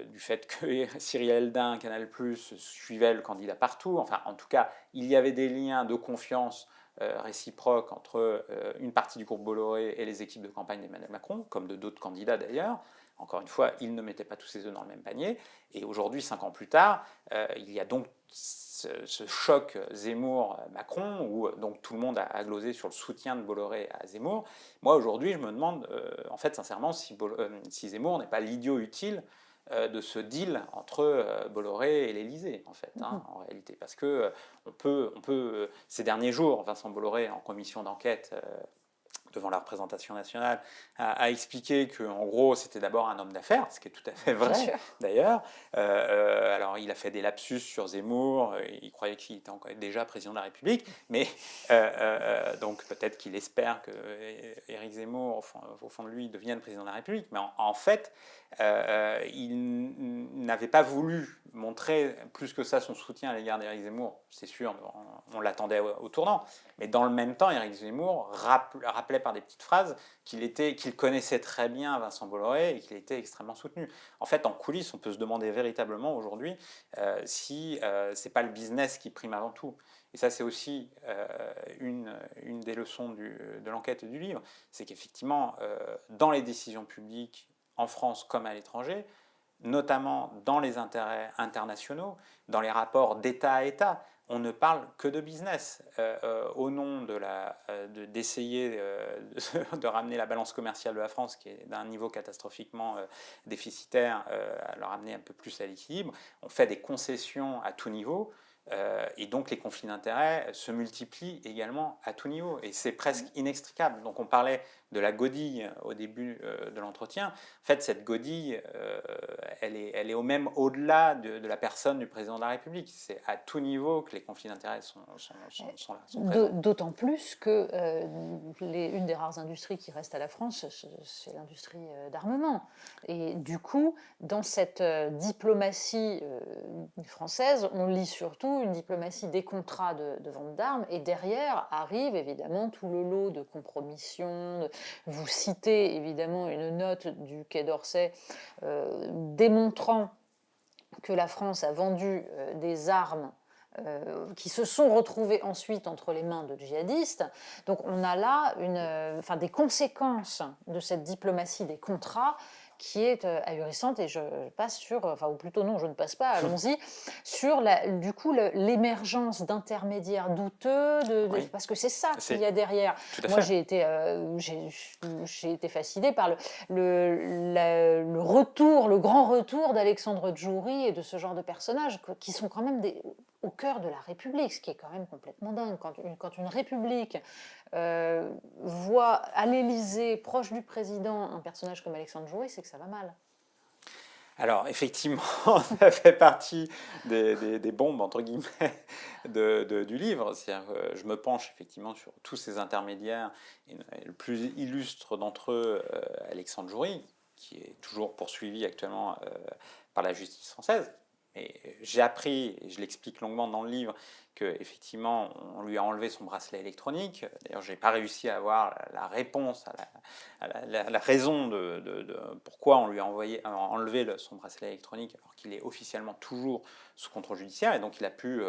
du fait que Cyril Eldin, Canal+, suivait le candidat partout. Enfin, en tout cas, il y avait des liens de confiance réciproques entre une partie du groupe Bolloré et les équipes de campagne d'Emmanuel Macron, comme de d'autres candidats d'ailleurs. Encore une fois, il ne mettait pas tous ses œufs dans le même panier. Et aujourd'hui, 5 ans plus tard, il y a donc ce choc Zemmour-Macron, où donc tout le monde a glosé sur le soutien de Bolloré à Zemmour. Moi, aujourd'hui, je me demande, en fait, sincèrement, si Zemmour n'est pas l'idiot utile de ce deal entre Bolloré et l'Élysée, en fait, en réalité. Parce que ces derniers jours, Vincent Bolloré, en commission d'enquête devant la représentation nationale, a expliqué qu'en gros, c'était d'abord un homme d'affaires, ce qui est tout à fait vrai, d'ailleurs. Alors, il a fait des lapsus sur Zemmour, il croyait qu'il était déjà président de la République, mais donc peut-être qu'il espère que Éric Zemmour, au fond de lui, devienne président de la République, mais en fait, il n'avait pas voulu montrer plus que ça son soutien à l'égard d'Éric Zemmour, c'est sûr, on l'attendait au tournant, mais dans le même temps, Éric Zemmour rappelait par des petites phrases qu'il connaissait très bien Vincent Bolloré et qu'il était extrêmement soutenu. En fait, en coulisses, on peut se demander véritablement aujourd'hui si c'est pas le business qui prime avant tout. Et ça, c'est aussi une des leçons de l'enquête et du livre, c'est qu'effectivement, dans les décisions publiques, en France comme à l'étranger, notamment dans les intérêts internationaux, dans les rapports d'État à État, on ne parle que de business. Au nom d'essayer de ramener la balance commerciale de la France, qui est d'un niveau catastrophiquement déficitaire, à le ramener un peu plus à l'équilibre, on fait des concessions à tout niveau. Et donc les conflits d'intérêts se multiplient également à tout niveau, et c'est presque inextricable. Donc on parlait de la godille au début de l'entretien. En fait, cette godille, elle est au-delà de la personne du président de la République. C'est à tout niveau que les conflits d'intérêts sont là. D'autant plus que une des rares industries qui reste à la France, c'est l'industrie d'armement. Et du coup, dans cette diplomatie française, on lit surtout une diplomatie des contrats de vente d'armes, et derrière arrive évidemment tout le lot de compromissions. Vous citez évidemment une note du Quai d'Orsay démontrant que la France a vendu des armes qui se sont retrouvées ensuite entre les mains de djihadistes. Donc on a là des conséquences de cette diplomatie des contrats qui est ahurissante, et je passe sur, ou plutôt non, je ne passe pas, allons-y, sur du coup l'émergence d'intermédiaires douteux, oui. Parce que c'est ça qu'il y a derrière. Moi, j'ai été fascinée par le retour, le grand retour d'Alexandre Djouri et de ce genre de personnages qui sont quand même au cœur de la République, ce qui est quand même complètement dingue. Quand une République voit à l'Élysée, proche du président, un personnage comme Alexandre Djouri, c'est que ça va mal. Alors, effectivement, ça fait partie des bombes, entre guillemets, du livre. C'est-à-dire que je me penche effectivement sur tous ces intermédiaires, et le plus illustre d'entre eux, Alexandre Djouri, qui est toujours poursuivi actuellement par la justice française. Et j'ai appris, et je l'explique longuement dans le livre, qu'effectivement, on lui a enlevé son bracelet électronique. D'ailleurs, je n'ai pas réussi à avoir la réponse à la raison de pourquoi on lui a enlevé son bracelet électronique, alors qu'il est officiellement toujours sous contrôle judiciaire. Et donc, il a pu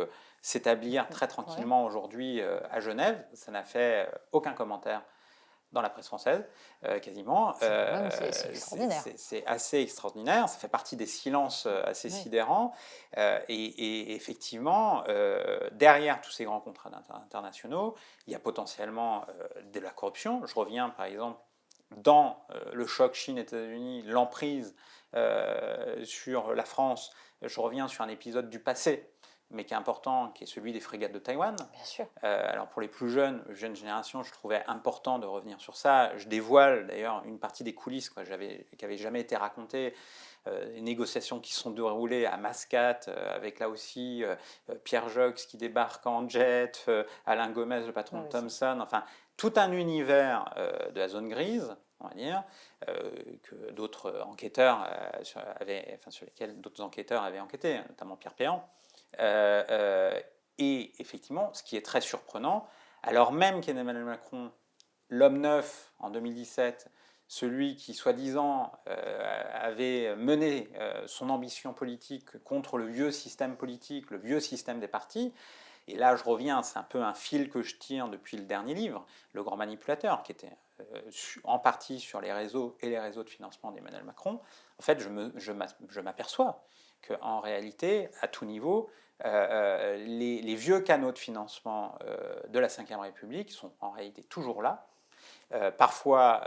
s'établir très tranquillement aujourd'hui à Genève. Ça n'a fait aucun commentaire dans la presse française, quasiment. C'est extraordinaire. C'est assez extraordinaire, ça fait partie des silences assez sidérants. Et effectivement, derrière tous ces grands contrats internationaux, il y a potentiellement de la corruption. Je reviens par exemple dans le choc Chine-États-Unis, l'emprise sur la France. Je reviens sur un épisode du passé mais qui est important, qui est celui des frégates de Taïwan. Bien sûr. Alors pour les plus jeunes générations, je trouvais important de revenir sur ça. Je dévoile d'ailleurs une partie des coulisses qui n'avaient jamais été racontées. Les négociations qui sont déroulées à Mascate, avec là aussi Pierre Jox qui débarque en jet, Alain Gomez, le patron de Thomson, enfin tout un univers de la zone grise, on va dire, que d'autres enquêteurs sur lesquels d'autres enquêteurs avaient enquêté, notamment Pierre Péan. Et effectivement, ce qui est très surprenant, alors même qu'Emmanuel Macron, l'homme neuf en 2017, celui qui, soi-disant, avait mené son ambition politique contre le vieux système politique, le vieux système des partis, et là je reviens, c'est un peu un fil que je tire depuis le dernier livre, Le Grand Manipulateur, qui était en partie sur les réseaux et les réseaux de financement d'Emmanuel Macron. En fait, je m'aperçois qu'en réalité, à tout niveau, les vieux canaux de financement de la Ve République sont en réalité toujours là, parfois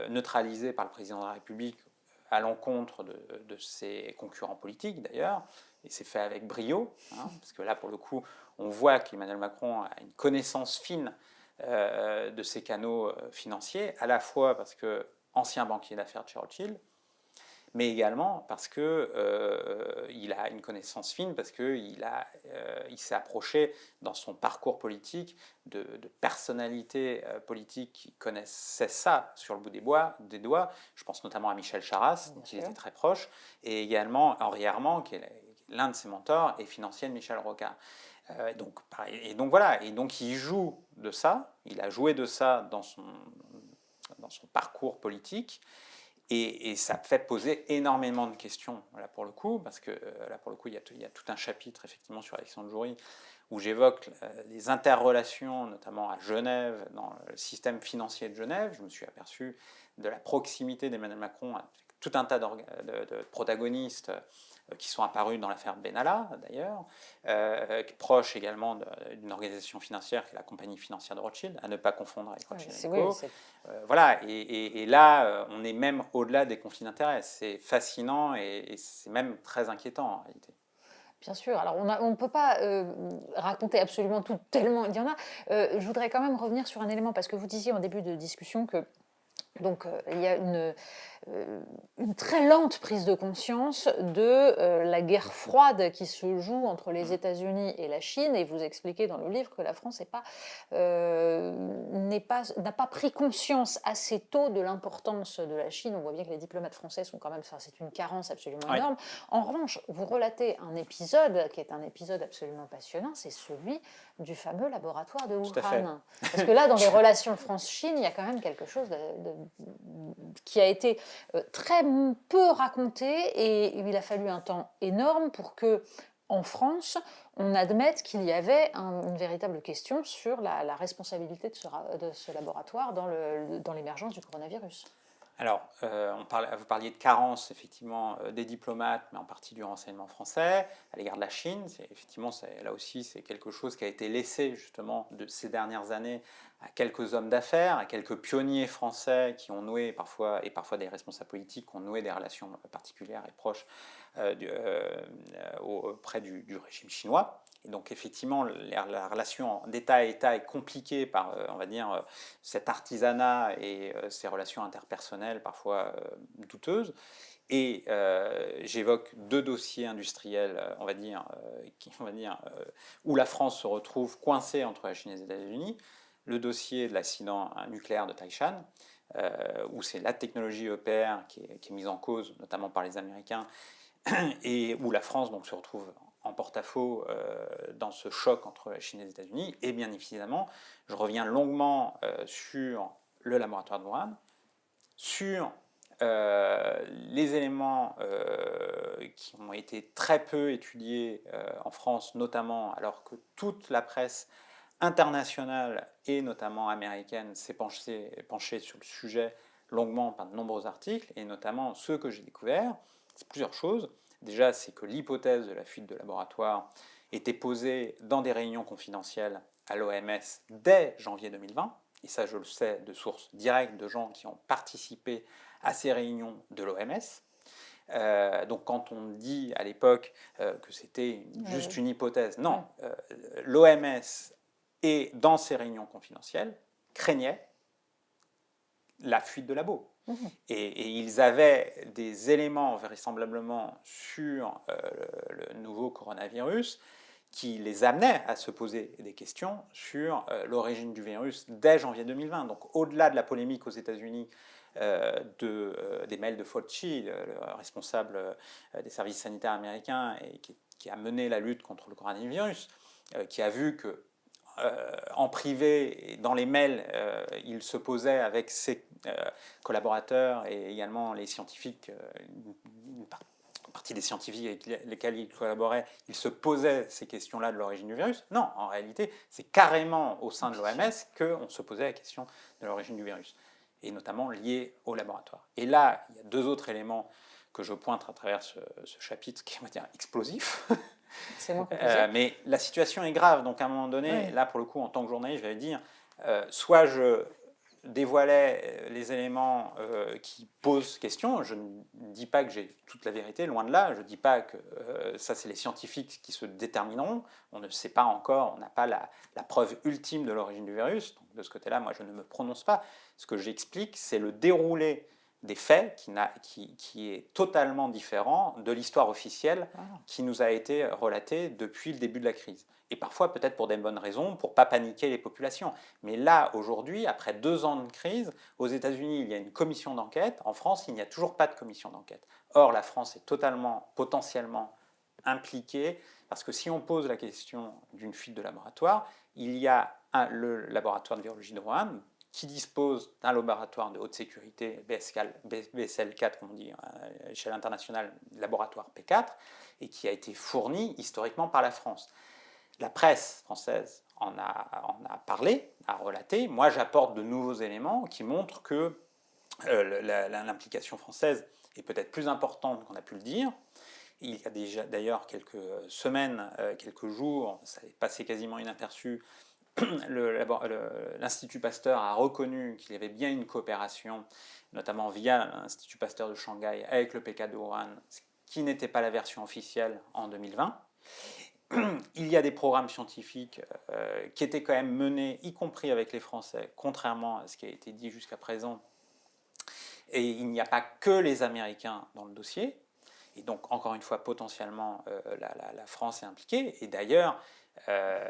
neutralisés par le président de la République à l'encontre de ses concurrents politiques d'ailleurs, et c'est fait avec brio, parce que là pour le coup on voit qu'Emmanuel Macron a une connaissance fine de ces canaux financiers, à la fois parce que ancien banquier d'affaires de chez Rothschild, mais également parce qu'il a une connaissance fine, parce qu'il s'est approché dans son parcours politique de personnalités politiques qui connaissaient ça sur le bout des doigts. Je pense notamment à Michel Charasse, dont il était très proche, et également Henri Herman, qui est l'un de ses mentors, et financier de Michel Rocard. Donc voilà, et donc il joue de ça, il a joué de ça dans son parcours politique. Et ça fait poser énormément de questions, là pour le coup, parce que là pour le coup, il y a tout un chapitre effectivement sur Alexandre Joury où j'évoque les interrelations, notamment à Genève, dans le système financier de Genève. Je me suis aperçu de la proximité d'Emmanuel Macron avec tout un tas de protagonistes qui sont apparus dans l'affaire Benalla, d'ailleurs, proche également d'une organisation financière qui est la compagnie financière de Rothschild, à ne pas confondre avec Rothschild & Co. Voilà, et là, on est même au-delà des conflits d'intérêts. C'est fascinant et c'est même très inquiétant en réalité. Bien sûr, alors on ne peut pas raconter absolument tout, tellement il y en a. Je voudrais quand même revenir sur un élément, parce que vous disiez en début de discussion que donc il y a une très lente prise de conscience de la guerre froide qui se joue entre les États-Unis et la Chine, et vous expliquez dans le livre que la France n'a pas pris conscience assez tôt de l'importance de la Chine. On voit bien que les diplomates français sont quand même, c'est une carence absolument énorme. En revanche, vous relatez un épisode qui est un épisode absolument passionnant, c'est celui du fameux laboratoire de Wuhan. Parce que là, dans les relations France-Chine, il y a quand même quelque chose qui a été très peu raconté, et il a fallu un temps énorme pour que, en France, on admette qu'il y avait une véritable question sur la responsabilité de ce laboratoire dans l'émergence du coronavirus. Alors, vous parliez de carence, effectivement, des diplomates, mais en partie du renseignement français, à l'égard de la Chine. Effectivement, là aussi, c'est quelque chose qui a été laissé, justement, de ces dernières années à quelques hommes d'affaires, à quelques pionniers français qui ont noué, parfois des responsables politiques, qui ont noué des relations particulières et proches auprès du régime chinois. Et donc effectivement, la relation d'État à État est compliquée par, on va dire, cet artisanat et ces relations interpersonnelles parfois douteuses. Et j'évoque deux dossiers industriels, on va dire, où la France se retrouve coincée entre la Chine et les États-Unis. Le dossier de l'accident nucléaire de Taishan, où c'est la technologie EPR qui est mise en cause, notamment par les Américains, et où la France donc, se retrouve en porte-à-faux dans ce choc entre la Chine et les États-Unis. Et bien évidemment, je reviens longuement sur le laboratoire de Wuhan, sur les éléments qui ont été très peu étudiés en France, notamment alors que toute la presse internationale et notamment américaine s'est penchée sur le sujet longuement par de nombreux articles, et notamment ceux que j'ai découverts. C'est plusieurs choses. Déjà, c'est que l'hypothèse de la fuite de laboratoire était posée dans des réunions confidentielles à l'OMS dès janvier 2020, et ça je le sais de sources directes de gens qui ont participé à ces réunions de l'OMS. Donc quand on dit à l'époque que c'était juste Oui. une hypothèse, non, l'OMS, et dans ses réunions confidentielles, craignait la fuite de labo. Mhm. Et ils avaient des éléments vraisemblablement sur le nouveau coronavirus qui les amenaient à se poser des questions sur l'origine du virus dès janvier 2020. Donc au-delà de la polémique aux États-Unis des mails de Fauci, le responsable des services sanitaires américains, et qui a mené la lutte contre le coronavirus, qui a vu que en privé et dans les mails, il se posait avec ses collaborateurs et également les scientifiques, une partie des scientifiques avec lesquels il collaborait, il se posait ces questions-là de l'origine du virus. Non, en réalité, c'est carrément au sein de l'OMS qu'on se posait la question de l'origine du virus, et notamment liée au laboratoire. Et là, il y a deux autres éléments que je pointe à travers ce chapitre qui est, on va dire, explosif. C'est moins compliqué. Mais la situation est grave, donc à un moment donné, Oui. là pour le coup, en tant que journaliste, je vais dire, soit je dévoilais les éléments qui posent question, je ne dis pas que j'ai toute la vérité, loin de là, je ne dis pas que ça c'est les scientifiques qui se détermineront, on ne sait pas encore, on n'a pas la preuve ultime de l'origine du virus, donc de ce côté-là, moi je ne me prononce pas. Ce que j'explique, c'est le déroulé des faits qui est totalement différent de l'histoire officielle qui nous a été relatée depuis le début de la crise. Et parfois peut-être pour des bonnes raisons, pour ne pas paniquer les populations. Mais là, aujourd'hui, après 2 ans de crise, aux États-Unis, il y a une commission d'enquête. En France, il n'y a toujours pas de commission d'enquête. Or, la France est totalement, potentiellement impliquée, parce que si on pose la question d'une fuite de laboratoire, il y a le laboratoire de virologie de Wuhan, qui dispose d'un laboratoire de haute sécurité, BSL 4, comme on dit à l'échelle internationale, laboratoire P4, et qui a été fourni historiquement par la France. La presse française en a parlé, a relaté. Moi, j'apporte de nouveaux éléments qui montrent que l'implication française est peut-être plus importante qu'on a pu le dire. Il y a déjà d'ailleurs quelques semaines, quelques jours, ça est passé quasiment inaperçu, l'Institut Pasteur a reconnu qu'il y avait bien une coopération, notamment via l'Institut Pasteur de Shanghai avec le P4 de Wuhan, ce qui n'était pas la version officielle en 2020. Il y a des programmes scientifiques qui étaient quand même menés, y compris avec les Français, contrairement à ce qui a été dit jusqu'à présent. Et il n'y a pas que les Américains dans le dossier. Et donc, encore une fois, potentiellement, la France est impliquée. Et d'ailleurs,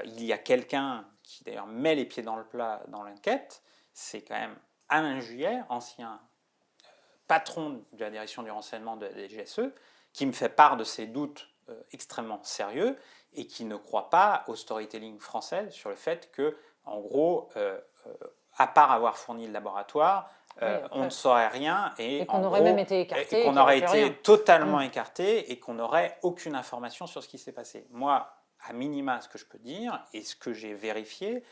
il y a quelqu'un qui d'ailleurs met les pieds dans le plat dans l'enquête, c'est quand même Alain Juillet, ancien patron de la direction du renseignement de la DGSE, qui me fait part de ses doutes extrêmement sérieux et qui ne croit pas au storytelling français sur le fait que, en gros, à part avoir fourni le laboratoire, on ne saurait rien et qu'on aurait même été écarté, et qu'on aurait été totalement écarté et qu'on n'aurait aucune information sur ce qui s'est passé. Moi, à minima, ce que je peux dire et ce que j'ai vérifié,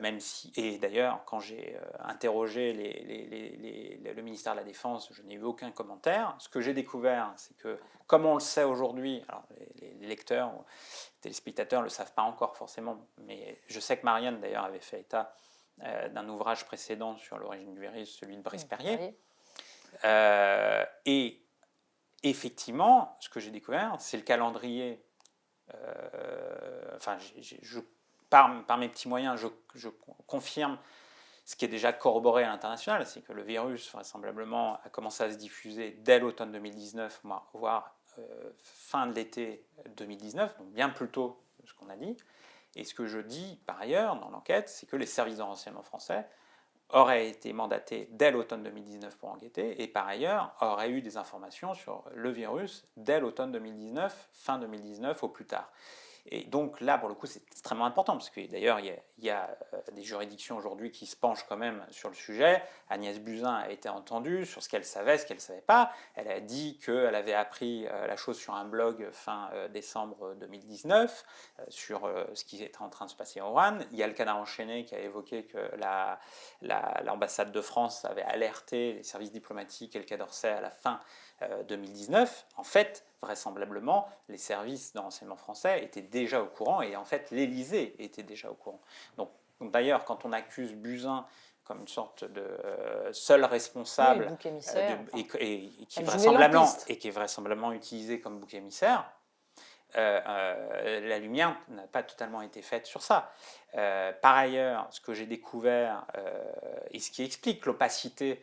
même si, et d'ailleurs, quand j'ai interrogé le ministère de la Défense, je n'ai eu aucun commentaire. Ce que j'ai découvert, c'est que, comme on le sait aujourd'hui, alors les lecteurs ou les téléspectateurs ne le savent pas encore forcément, mais je sais que Marianne, d'ailleurs, avait fait état d'un ouvrage précédent sur l'origine du virus, celui de Brice-Perrier. Et effectivement, ce que j'ai découvert, c'est le calendrier. Par mes petits moyens, je confirme ce qui est déjà corroboré à l'international, c'est que le virus, vraisemblablement, a commencé à se diffuser dès l'automne 2019, voire fin de l'été 2019, donc bien plus tôt que ce qu'on a dit. Et ce que je dis, par ailleurs, dans l'enquête, c'est que les services de renseignement français auraient été mandatés dès l'automne 2019 pour enquêter, et par ailleurs, auraient eu des informations sur le virus dès l'automne 2019, fin 2019 au plus tard. Et donc là, pour le coup, c'est extrêmement important, parce que d'ailleurs, il y a des juridictions aujourd'hui qui se penchent quand même sur le sujet. Agnès Buzyn a été entendue sur ce qu'elle savait, ce qu'elle ne savait pas. Elle a dit qu'elle avait appris la chose sur un blog fin décembre 2019, sur ce qui était en train de se passer en Wuhan. Il y a le Canard enchaîné qui a évoqué que l'ambassade de France avait alerté les services diplomatiques et le Quai d'Orsay à la fin 2019. En fait, vraisemblablement, les services de renseignement français étaient déjà au courant, et en fait l'Élysée était déjà au courant. Donc d'ailleurs, quand on accuse Buzyn comme une sorte de seul responsable Oui, bouc émissaire, et qui est vraisemblablement utilisé comme bouc émissaire, la lumière n'a pas totalement été faite sur ça. Par ailleurs, ce que j'ai découvert et ce qui explique l'opacité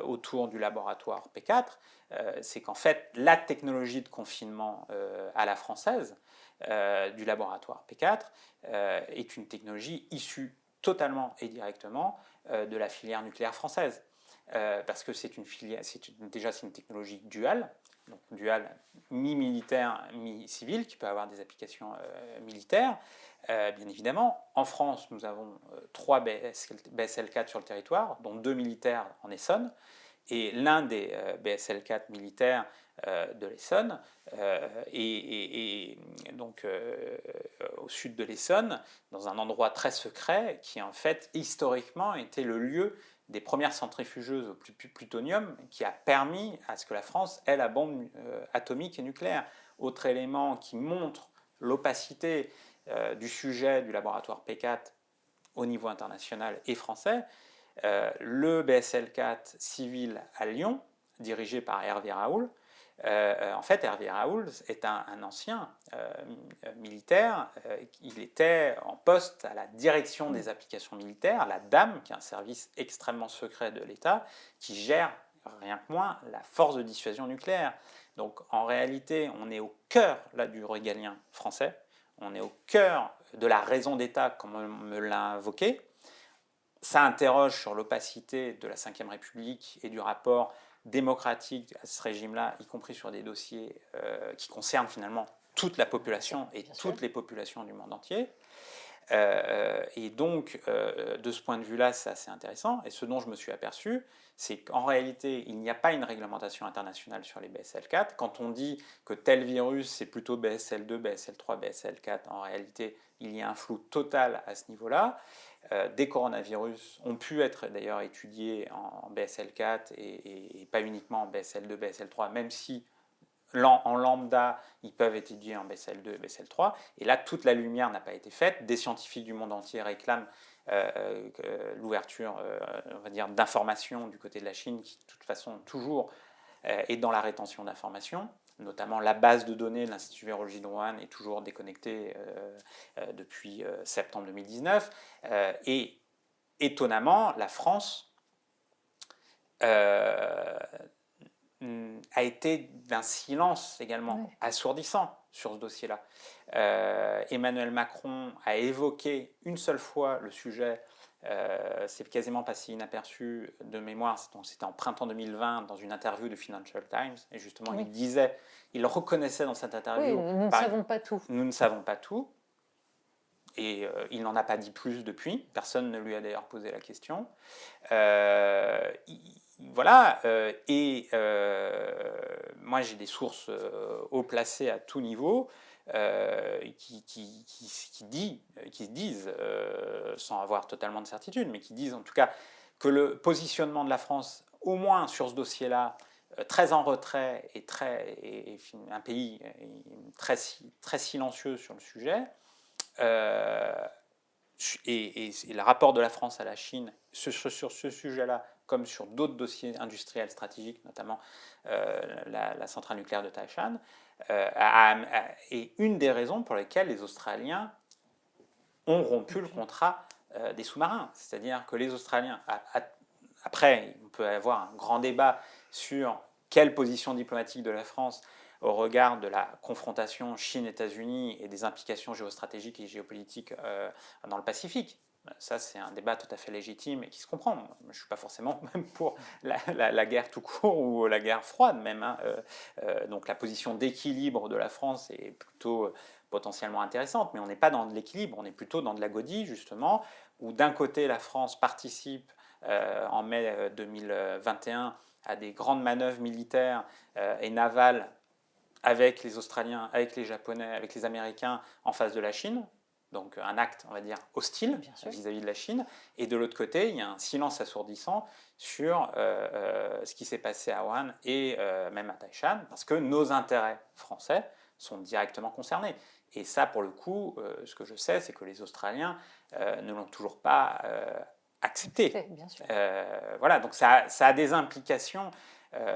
autour du laboratoire P4, c'est qu'en fait, la technologie de confinement à la française du laboratoire P4 est une technologie issue totalement et directement de la filière nucléaire française. Parce que c'est une filière, déjà c'est une technologie duale, donc duale mi-militaire, mi-civile, qui peut avoir des applications militaires. Bien évidemment, en France, nous avons 3 BSL-4 sur le territoire, dont 2 militaires en Essonne, et l'un des BSL-4 militaires de l'Essonne, et donc au sud de l'Essonne, dans un endroit très secret, qui en fait historiquement était le lieu des premières centrifugeuses au plutonium, qui a permis à ce que la France ait la bombe atomique et nucléaire. Autre élément qui montre l'opacité du sujet du laboratoire P4 au niveau international et français, le BSL-4 civil à Lyon, dirigé par Hervé Raoul. En fait, Hervé Raoul est un ancien militaire. Il était en poste à la direction des applications militaires, la DAM, qui est un service extrêmement secret de l'État, qui gère rien que moins la force de dissuasion nucléaire. Donc en réalité, on est au cœur là, du régalien français, on est au cœur de la raison d'État, comme on me l'a invoqué. Ça interroge sur l'opacité de la Ve République et du rapport démocratique à ce régime-là, y compris sur des dossiers qui concernent finalement toute la population et toutes les populations du monde entier. Et donc, de ce point de vue-là, c'est assez intéressant. Et ce dont je me suis aperçu, c'est qu'en réalité, il n'y a pas une réglementation internationale sur les BSL-4. Quand on dit que tel virus, c'est plutôt BSL-2, BSL-3, BSL-4, en réalité, il y a un flou total à ce niveau-là. Des coronavirus ont pu être d'ailleurs étudiés en BSL-4 et pas uniquement en BSL-2, BSL-3, même si en lambda, ils peuvent être étudiés en BSL-2 et BSL-3. Et là, toute la lumière n'a pas été faite. Des scientifiques du monde entier réclament l'ouverture, on va dire, d'informations du côté de la Chine, qui de toute façon toujours est dans la rétention d'informations. Notamment la base de données de l'Institut Virologie de Wuhan est toujours déconnectée depuis septembre 2019. Et étonnamment, la France a été d'un silence également assourdissant sur ce dossier-là. Emmanuel Macron a évoqué une seule fois le sujet, c'est quasiment passé inaperçu de mémoire, c'était en printemps 2020 dans une interview de Financial Times, et justement il reconnaissait dans cette interview... Oui, nous ne savons pas tout. Nous ne savons pas tout, et il n'en a pas dit plus depuis, personne ne lui a d'ailleurs posé la question. Voilà, moi j'ai des sources haut placées à tout niveau qui disent, sans avoir totalement de certitude, mais qui disent en tout cas que le positionnement de la France, au moins sur ce dossier-là, très en retrait et un pays très silencieux sur le sujet, et le rapport de la France à la Chine sur ce sujet-là, comme sur d'autres dossiers industriels stratégiques, notamment la centrale nucléaire de Taishan, est une des raisons pour lesquelles les Australiens ont rompu le contrat des sous-marins. C'est-à-dire que les Australiens, après, on peut avoir un grand débat sur quelle position diplomatique de la France au regard de la confrontation Chine-États-Unis et des implications géostratégiques et géopolitiques dans le Pacifique. Ça, c'est un débat tout à fait légitime et qui se comprend. Je ne suis pas forcément même pour la guerre tout court ou la guerre froide même. Hein. Donc la position d'équilibre de la France est plutôt potentiellement intéressante, mais on n'est pas dans de l'équilibre, on est plutôt dans de la godille, justement, où d'un côté la France participe en mai 2021 à des grandes manœuvres militaires et navales avec les Australiens, avec les Japonais, avec les Américains en face de la Chine, donc un acte, on va dire, hostile vis-à-vis de la Chine, et de l'autre côté, il y a un silence assourdissant sur ce qui s'est passé à Wuhan et même à Taishan, parce que nos intérêts français sont directement concernés. Et ça, pour le coup, ce que je sais, c'est que les Australiens ne l'ont toujours pas accepter. Bien sûr. Voilà, donc ça a des implications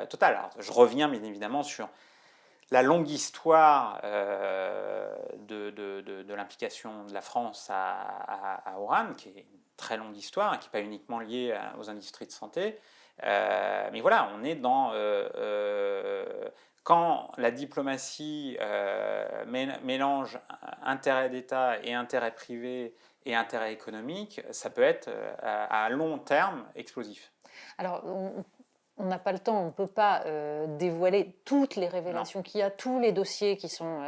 totales. Alors, je reviens bien évidemment sur la longue histoire de l'implication de la France à Oran, qui est une très longue histoire, qui n'est pas uniquement liée aux industries de santé. Mais voilà, on est dans... quand la diplomatie mélange intérêt d'État et intérêt privé et intérêt économique, ça peut être à long terme explosif. Alors, on n'a pas le temps, on ne peut pas dévoiler toutes les révélations qu'il y a, tous les dossiers qui sont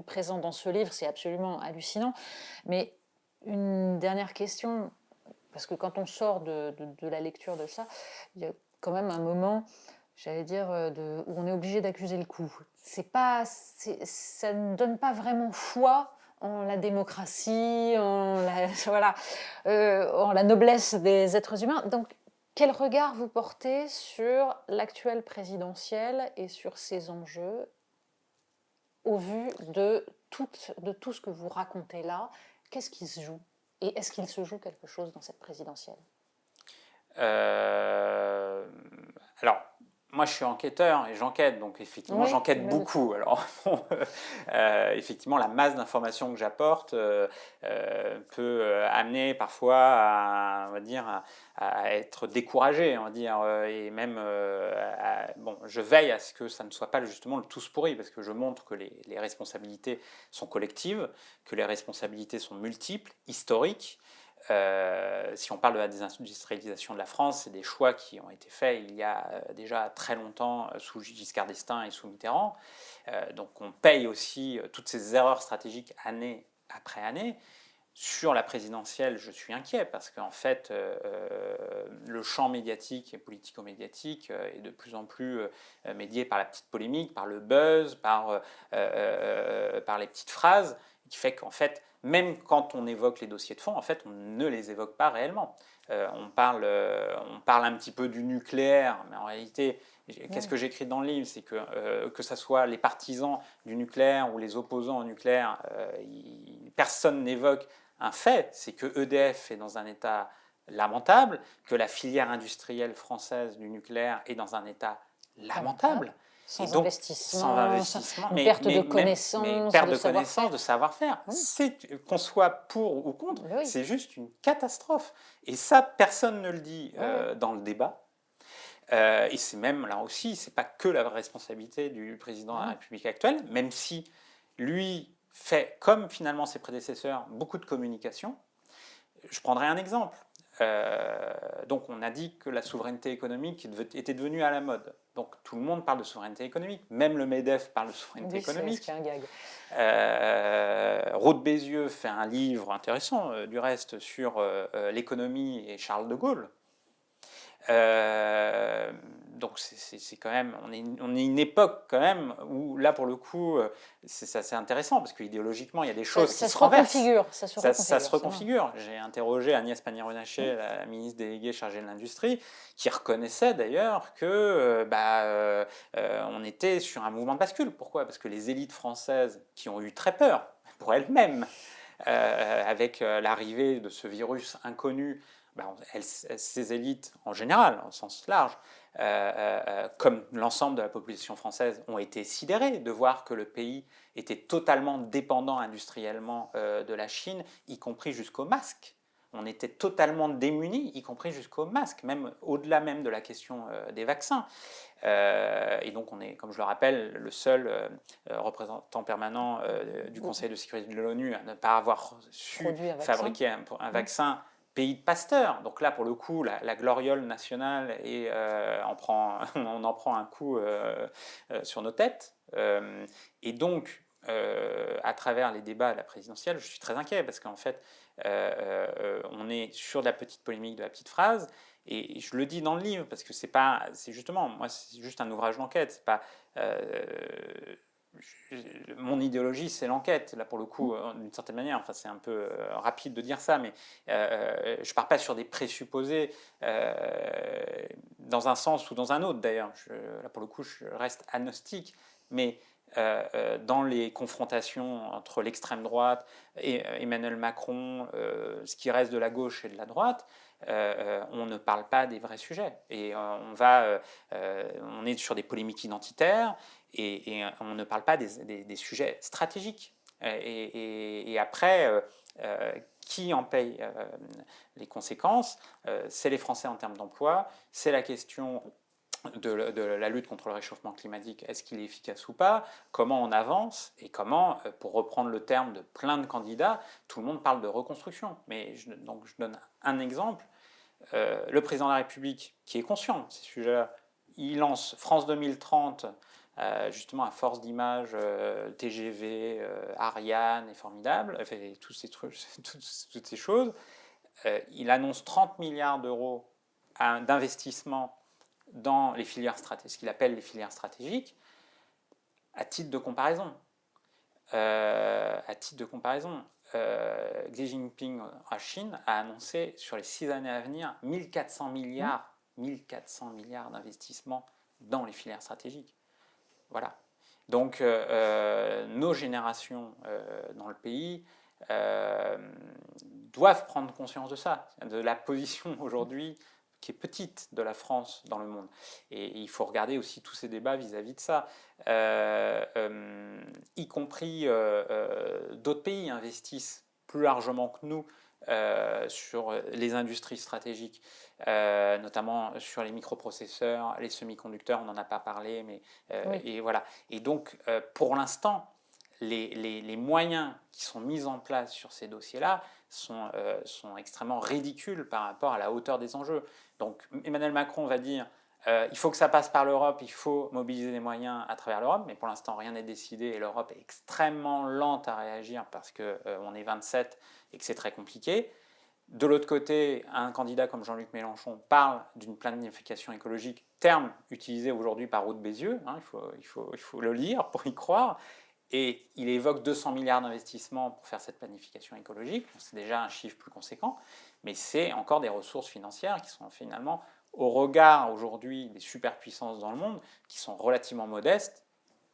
présents dans ce livre, c'est absolument hallucinant. Mais une dernière question, parce que quand on sort de la lecture de ça, il y a quand même un moment, j'allais dire, où on est obligé d'accuser le coup. Ça ne donne pas vraiment foi en la démocratie, voilà, en la noblesse des êtres humains. Donc, quel regard vous portez sur l'actuelle présidentielle et sur ses enjeux au vu de tout ce que vous racontez là? Qu'est-ce qui se joue? Et est-ce qu'il se joue quelque chose dans cette présidentielle? Alors, moi je suis enquêteur et j'enquête, donc effectivement j'enquête beaucoup. Alors, effectivement, la masse d'informations que j'apporte peut amener parfois à, on va dire, à être découragé, on va dire, et même, bon, je veille à ce que ça ne soit pas justement le tous pourri, parce que je montre que les responsabilités sont collectives, que les responsabilités sont multiples, historiques. Si on parle de la désindustrialisation de la France, c'est des choix qui ont été faits il y a déjà très longtemps sous Giscard d'Estaing et sous Mitterrand. Donc on paye aussi toutes ces erreurs stratégiques année après année. Sur la présidentielle, je suis inquiet parce qu'en fait, le champ médiatique et politico-médiatique est de plus en plus médié par la petite polémique, par le buzz, par les petites phrases, qui fait qu'en fait, même quand on évoque les dossiers de fond, en fait, on ne les évoque pas réellement. On parle un petit peu du nucléaire, mais en réalité, qu'est-ce que j'écris dans le livre? C'est que ce soit les partisans du nucléaire ou les opposants au nucléaire, personne n'évoque un fait, c'est que EDF est dans un état lamentable, que la filière industrielle française du nucléaire est dans un état lamentable. Sans investissement, mais perte de connaissances, perte de connaissances, de savoir-faire. Qu'on soit pour ou contre, c'est juste une catastrophe. Et ça, personne ne le dit dans le débat. Et c'est même, là aussi, c'est pas que la responsabilité du président de la République actuelle, même si lui fait, comme finalement ses prédécesseurs, beaucoup de communication. Je prendrai un exemple. Donc on a dit que la souveraineté économique était devenue à la mode. Donc tout le monde parle de souveraineté économique, même le MEDEF parle de souveraineté économique. C'est un gag. Rode Bézieux fait un livre intéressant, du reste, sur l'économie et Charles de Gaulle. Donc c'est quand même, on est une époque quand même où là pour le coup c'est intéressant parce qu'idéologiquement il y a des choses qui se renversent. Ça se reconfigure. J'ai interrogé Agnès Pannier-Runacher, la ministre déléguée chargée de l'industrie, qui reconnaissait d'ailleurs que on était sur un mouvement de bascule. Pourquoi? Parce que les élites françaises qui ont eu très peur pour elles-mêmes avec l'arrivée de ce virus inconnu, ces élites en général, au sens large, comme l'ensemble de la population française, ont été sidérées de voir que le pays était totalement dépendant industriellement de la Chine, y compris jusqu'aux masques. On était totalement démunis, y compris jusqu'aux masques, même au-delà même de la question des vaccins. Et donc on est, comme je le rappelle, le seul représentant permanent du Conseil de sécurité de l'ONU à ne pas avoir su fabriquer un vaccin pays de Pasteur. Donc là, pour le coup, la gloriole nationale, et on en prend un coup sur nos têtes. Et donc, à travers les débats de la présidentielle, je suis très inquiet parce qu'en fait, on est sur de la petite polémique, de la petite phrase. Et je le dis dans le livre parce que c'est justement, moi, c'est juste un ouvrage d'enquête. C'est pas mon idéologie, c'est l'enquête, là pour le coup, d'une certaine manière. Enfin, c'est un peu rapide de dire ça, mais je ne pars pas sur des présupposés dans un sens ou dans un autre, d'ailleurs. Là pour le coup, je reste agnostique, mais dans les confrontations entre l'extrême droite et Emmanuel Macron, ce qui reste de la gauche et de la droite, on ne parle pas des vrais sujets. Et on est sur des polémiques identitaires et on ne parle pas des sujets stratégiques. Et après, qui en paye les conséquences? C'est les Français en termes d'emploi, c'est la question de la lutte contre le réchauffement climatique, est-ce qu'il est efficace ou pas, comment on avance, et comment, pour reprendre le terme de plein de candidats, tout le monde parle de reconstruction. Mais donc je donne un exemple, le président de la République, qui est conscient de ces sujets-là, il lance France 2030, justement à force d'images, TGV, Ariane est formidable, enfin, tous ces trucs, toutes ces choses. Il annonce 30 milliards d'euros d'investissement dans les filières stratégiques, ce qu'il appelle les filières stratégiques, à titre de comparaison. Xi Jinping à Chine a annoncé sur les 6 années à venir 1400 milliards d'investissements dans les filières stratégiques. Voilà. Donc nos générations dans le pays doivent prendre conscience de ça, de la position aujourd'hui qui est petite de la France dans le monde. Et il faut regarder aussi tous ces débats vis-à-vis de ça. Y compris d'autres pays investissent plus largement que nous sur les industries stratégiques, notamment sur les microprocesseurs, les semi-conducteurs, on n'en a pas parlé, mais Oui. et voilà. Et donc, pour l'instant, les moyens qui sont mis en place sur ces dossiers-là sont extrêmement ridicules par rapport à la hauteur des enjeux. Donc Emmanuel Macron va dire il faut que ça passe par l'Europe, il faut mobiliser des moyens à travers l'Europe, mais pour l'instant rien n'est décidé et l'Europe est extrêmement lente à réagir parce qu'on est 27 et que c'est très compliqué. De l'autre côté, un candidat comme Jean-Luc Mélenchon parle d'une planification écologique, terme utilisé aujourd'hui par Aude Bézieux, hein, il faut le lire pour y croire, et il évoque 200 milliards d'investissements pour faire cette planification écologique, c'est déjà un chiffre plus conséquent, mais c'est encore des ressources financières qui sont finalement, au regard aujourd'hui des superpuissances dans le monde, qui sont relativement modestes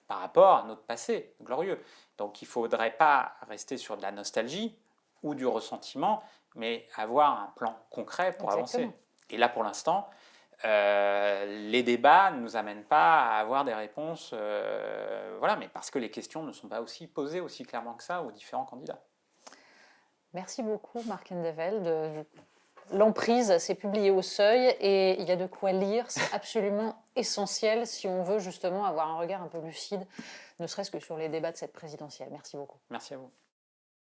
par rapport à notre passé glorieux. Donc il ne faudrait pas rester sur de la nostalgie ou du ressentiment, mais avoir un plan concret pour avancer. Et là, pour l'instant, les débats ne nous amènent pas à avoir des réponses, voilà, mais parce que les questions ne sont pas aussi posées aussi clairement que ça aux différents candidats. Merci beaucoup, Marc Endeveld. L'emprise, c'est publié au Seuil et il y a de quoi lire. C'est absolument essentiel si on veut justement avoir un regard un peu lucide, ne serait-ce que sur les débats de cette présidentielle. Merci beaucoup. Merci à vous.